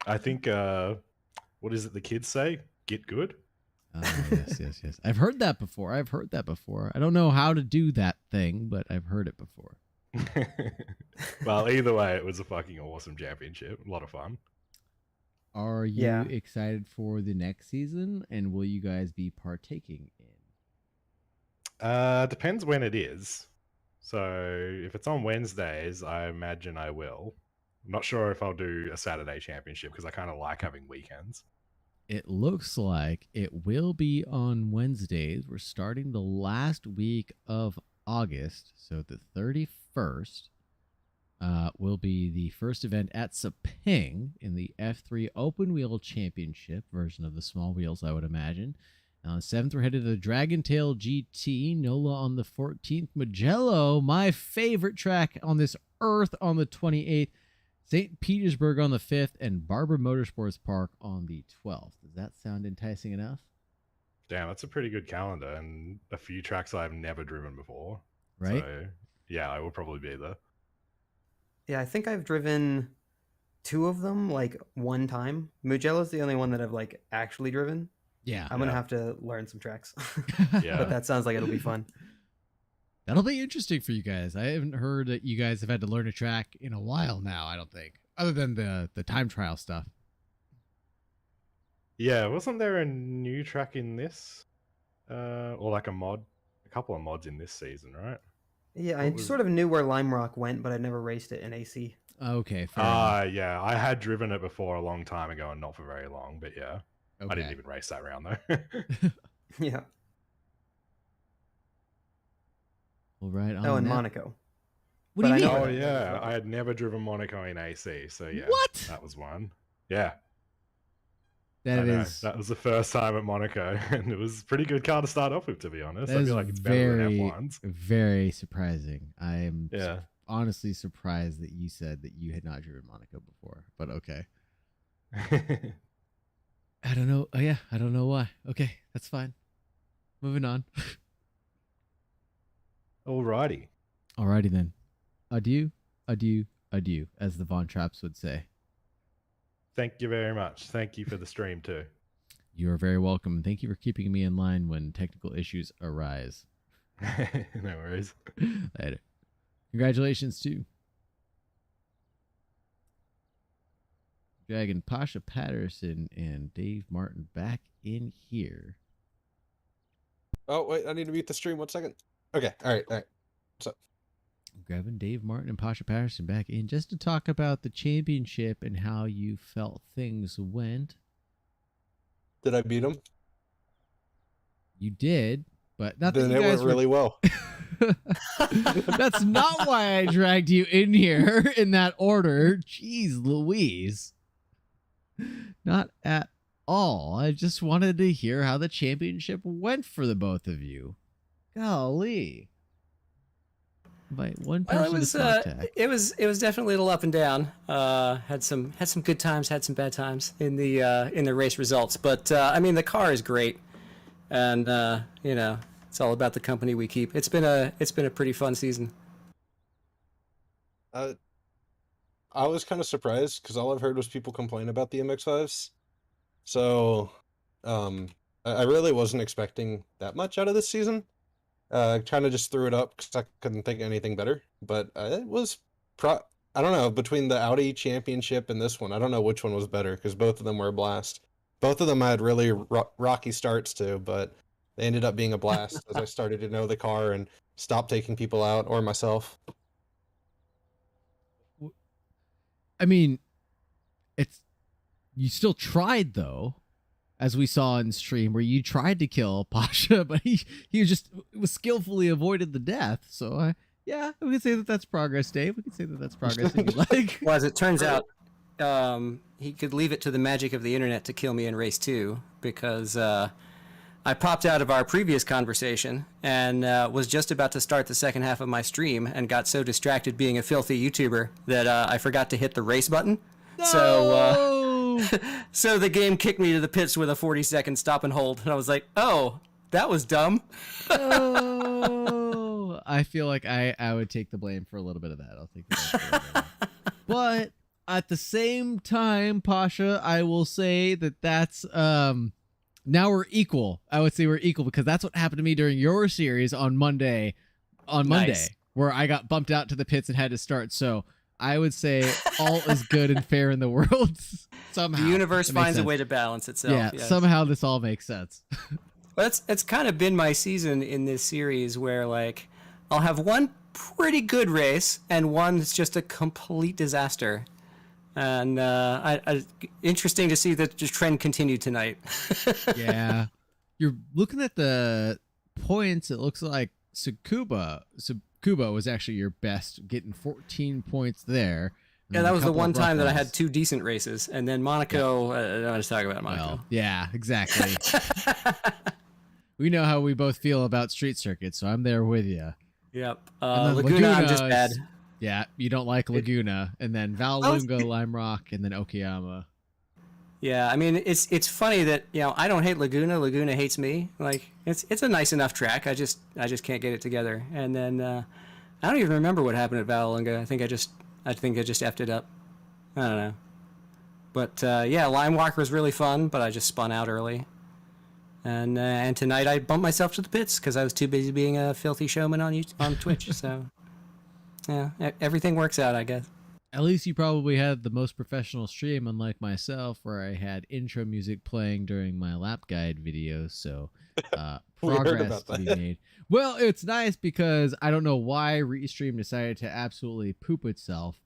I think what is it the kids say? Get good. Yes. I've heard that before. I don't know how to do that thing, but I've heard it before. Well, either way, it was a fucking awesome championship. A lot of fun. Are you Yeah. excited for the next season, and will you guys be partaking in? Depends when it is. So if it's on Wednesdays, I imagine I will. I'm not sure if I'll do a Saturday championship because I kind of like having weekends. It looks like it will be on Wednesdays. We're starting the last week of August, so the 31st will be the first event at Sepang in the F3 Open Wheel Championship version of the small wheels, I would imagine. On the 7th, we're headed to the Dragon Tail GT, NOLA on the 14th, Mugello, my favorite track on this earth, on the 28th, St. Petersburg on the 5th, and Barber Motorsports Park on the 12th. Does that sound enticing enough? Damn, that's a pretty good calendar and a few tracks I've never driven before. Right? So yeah, I will probably be there. Yeah, I think I've driven 2 of them like one time. Mugello's the only one that I've like actually driven. Yeah. I'm gonna Yeah. have to learn some tracks. Yeah. But that sounds like it'll be fun. That'll be interesting for you guys. I haven't heard that you guys have had to learn a track in a while now, I don't think. Other than the time trial stuff. Yeah, wasn't there a new track in this? Or like a couple of mods in this season, right? Yeah, I What was- sort of knew where Lime Rock went, but I'd never raced it in AC. Okay, fair enough. Yeah, I had driven it before a long time ago and not for very long, but yeah. I didn't Okay. even race that round though. Yeah. Well, right on Oh, in that- Monaco. What do you but I mean? know Oh it. yeah, I had never driven Monaco in AC, so yeah. What? That was one. Yeah. That I know. is That was the first time at Monaco, and it was a pretty good car to start off with, to be honest. that I is feel like it's better than F1's. very surprising. I am Yeah. honestly surprised that you said that you had not driven Monaco before, but okay. I don't know. Oh, yeah, I don't know why. Okay, that's fine. Moving on. Alrighty. Alrighty then. Adieu, adieu, adieu, as the Von Traps would say. Thank you very much. Thank you for the stream too. You are very welcome. Thank you for keeping me in line when technical issues arise. No worries. Later. Congratulations too. Dragging Pasha Paterson and Dave Martin back in here. Oh, wait, I need to mute the stream 1 second. Okay, all right. What's up? Grabbing Dave Martin and Pasha Patterson back in just to talk about the championship and how you felt things went. Did I beat him? You did, but not that Then you it guys went really well. That's not why I dragged you in here in that order. Jeez Louise. Not at all. I just wanted to hear how the championship went for the both of you. Golly. Invite one person to contact. It was definitely a little up and down. Had some good times, had some bad times in the race results. But I mean, the car is great, and you know, it's all about the company we keep. It's been a pretty fun season. I was kind of surprised because all I've heard was people complain about the MX-5s. So, I really wasn't expecting that much out of this season. Kind of just threw it up because I couldn't think of anything better. But it was I don't know, between the Audi Championship and this one, I don't know which one was better because both of them were a blast. Both of them had really rocky starts too, but they ended up being a blast as I started to know the car and stopped taking people out or myself. I mean, you still tried though, as we saw in stream, where you tried to kill Pasha, but he was skillfully avoided the death. So yeah, we can say that that's progress, Dave. We can say that that's progress if you like. Well, as it turns out, he could leave it to the magic of the internet to kill me in race 2 because I popped out of our previous conversation and was just about to start the second half of my stream and got so distracted being a filthy YouTuber that I forgot to hit the race button. No! So the game kicked me to the pits with a 40-second stop and hold, and I was like, "Oh, that was dumb." Oh, I feel like I would take the blame for a little bit of that. I'll take the blame for a little bit of that. But at the same time, Pasha, I will say that's now we're equal. I would say we're equal because that's what happened to me during your series on Monday. Nice. Where I got bumped out to the pits and had to start. So I would say all is good and fair in the world. Somehow The universe That makes finds a sense. way to balance itself. Yeah, yes. somehow this all makes sense. Well, it's kind of been my season in this series where, like, I'll have one pretty good race and one that's just a complete disaster. And interesting to see that the trend continue tonight. Yeah. You're looking at the points. It looks like Tsukuba was actually your best, getting 14 points there. And Yeah, then that a was the couple one of rough time that I ones. had 2 decent races. And then Monaco, I don't want to talk about Monaco. Well, yeah, exactly. We know how we both feel about street circuits, so I'm there with you. Yep. And then Laguna, I'm just is- bad. Yeah, you don't like Laguna, and then Vallelunga, Lime Rock, and then Okayama. Yeah, I mean, it's funny that, you know, I don't hate Laguna. Laguna hates me. Like, it's a nice enough track. I just can't get it together. And then I don't even remember what happened at Vallelunga. I think I just effed it up. I don't know. But yeah, Lime Walk was really fun, but I just spun out early. And tonight I bumped myself to the pits because I was too busy being a filthy showman on Twitch. So yeah, everything works out, I guess. At least you probably had the most professional stream, unlike myself, where I had intro music playing during my lap guide videos. So We heard progress about to be that. made. Well, it's nice because I don't know why Restream decided to absolutely poop itself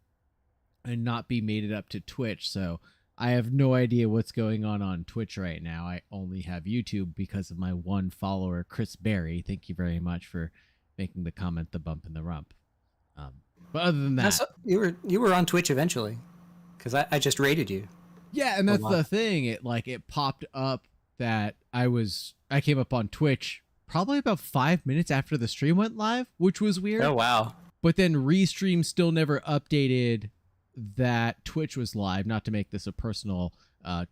and not be made it up to Twitch. So I have no idea what's going on Twitch right now. I only have YouTube because of my one follower, Chris Berry. Thank you very much for making the comment, the bump and the rump. But other than that, You were on Twitch eventually, because I just rated you. yeah, and that's lot. the thing. It popped up that I came up on Twitch probably about 5 minutes after the stream went live, which was weird. Oh wow. But then Restream still never updated that Twitch was live. Not to make this a personal,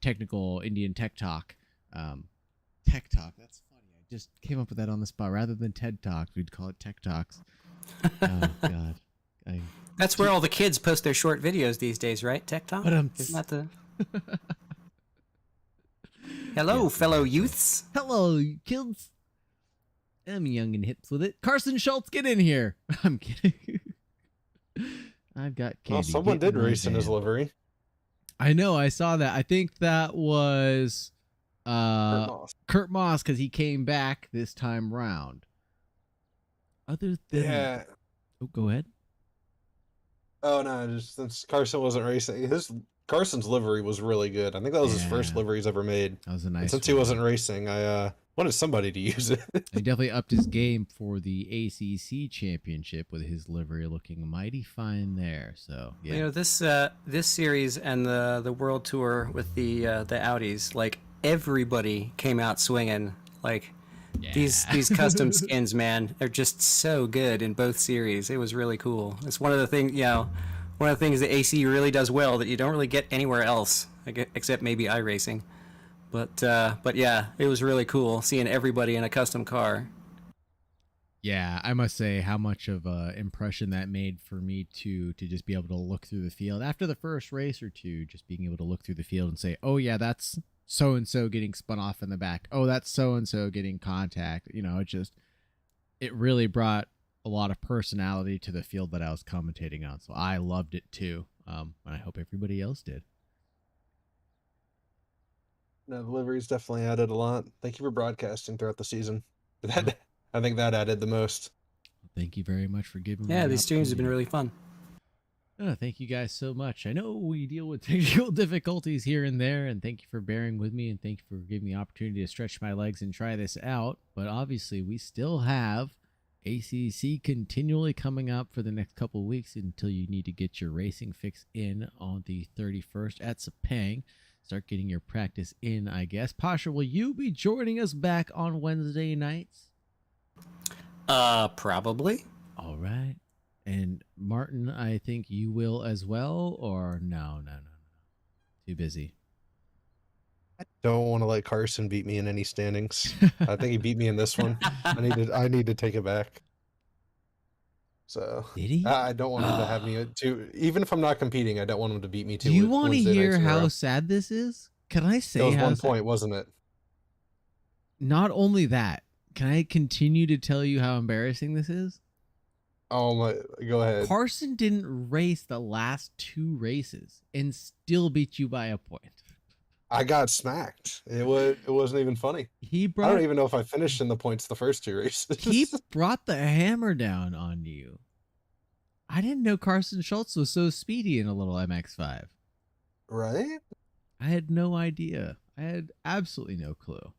technical Indian tech talk. Tech talk. That's funny. I just came up with that on the spot. Rather than TED Talks, we'd call it Tech Talks. Oh God. That's where all the kids post their short videos these days, right? TikTok? But Isn't that the... Hello, fellow youths. Hello, you kids. I'm young and hips with it. Carson Schultz, get in here. I'm kidding. I've got candy. Well, someone Get did my race in his van. livery. I know, I saw that. I think that was Kurt Moss because he came back this time round. Other than Yeah. oh, go ahead. Oh no, just since Carson wasn't racing, Carson's livery was really good. I think that was his first Yeah. livery he's ever made. That was a And nice since he one. wasn't racing, I wanted somebody to use it. He definitely upped his game for the ACC championship with his livery looking mighty fine there. So yeah, You know, this series and the world tour with the Audis, like everybody came out swinging. Like these custom skins, man, they're just so good in both series. It was really cool. It's one of the things, one of the things that AC really does well that you don't really get anywhere else, except maybe iRacing. But yeah, it was really cool seeing everybody in a custom car. Yeah, I must say how much of a impression that made for me to just be able to look through the field after the first race or two, just being able to look through the field and say, oh yeah, that's so and so getting spun off in the back. Oh, that's so and so getting contact. You know, it really brought a lot of personality to the field that I was commentating on. So I loved it too. And I hope everybody else did. No, the liveries definitely added a lot. Thank you for broadcasting throughout the season. I think that added the most. Thank you very much for giving me Yeah, the these streams have been opportunity. really fun. Oh, thank you guys so much. I know we deal with technical difficulties here and there, and thank you for bearing with me, and thank you for giving me the opportunity to stretch my legs and try this out. But obviously, we still have ACC continually coming up for the next couple of weeks until you need to get your racing fix in on the 31st at Sepang. Start getting your practice in, I guess. Pasha, will you be joining us back on Wednesday nights? Probably. All right. And Martin, I think you will as well, or no. Too busy. Don't want to let Carson beat me in any standings. I think he beat me in this one. I need to take it back. So Did he? I don't want him to have me even if I'm not competing, I don't want him to beat me too. Do you want to hear how sad this is? Can I say it was how one sad- point, wasn't it? Not only that, can I continue to tell you how embarrassing this is? Oh my, go ahead. Carson didn't race the last two races and still beat you by a point. I got smacked. It wasn't even funny. He I brought don't even know if I finished in the points the first two races. he brought the hammer down on you. I didn't know Carson Schultz was so speedy in a little MX-5. Right? I had no idea. I had absolutely no clue.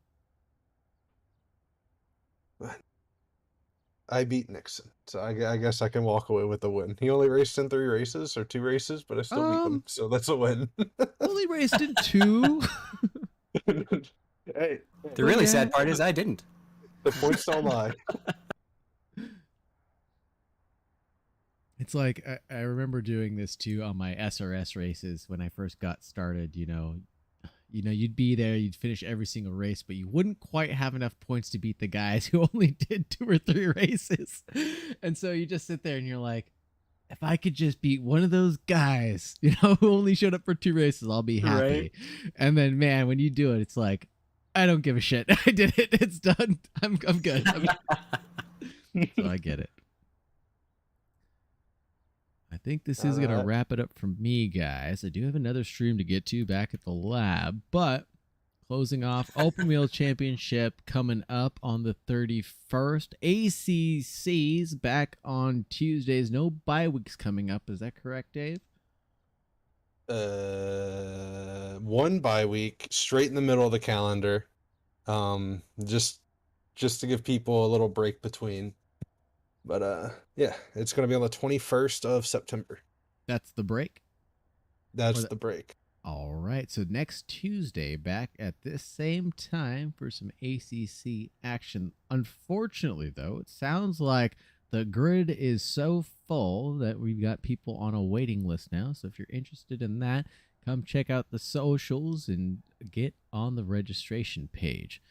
I beat Nixon, so I guess I can walk away with the win. He only raced in 3 races or 2 races, but I still beat him, so that's a win. Only raced in 2. Hey, The really Yeah. sad part is I didn't. the points don't lie. It's like I remember doing this too on my SRS races when I first got started. You know, you'd be there, you'd finish every single race, but you wouldn't quite have enough points to beat the guys who only did 2 or 3 races. And so you just sit there and you're like, if I could just beat one of those guys, who only showed up for 2 races, I'll be happy. Right. And then, man, when you do it, it's like, I don't give a shit. I did it. It's done. I'm good. So I get it. I think this is going to wrap it up from me, guys. I do have another stream to get to back at the lab, but closing off Open Wheel Championship coming up on the 31st. ACC's back on Tuesdays. No bye weeks coming up. Is that correct, Dave? 1 bye week, straight in the middle of the calendar. Just to give people a little break between. But yeah, it's going to be on the 21st of September. That's the break. That's the break. All right. So next Tuesday, back at this same time for some ACC action. Unfortunately, though, it sounds like the grid is so full that we've got people on a waiting list now. So if you're interested in that, come check out the socials and get on the registration page.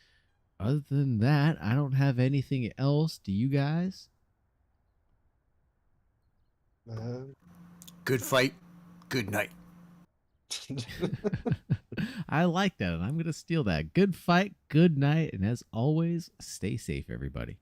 Other than that, I don't have anything else. Do you guys? Good fight, good night. I like that, and I'm going to steal that. Good fight, good night, and as always, stay safe, everybody.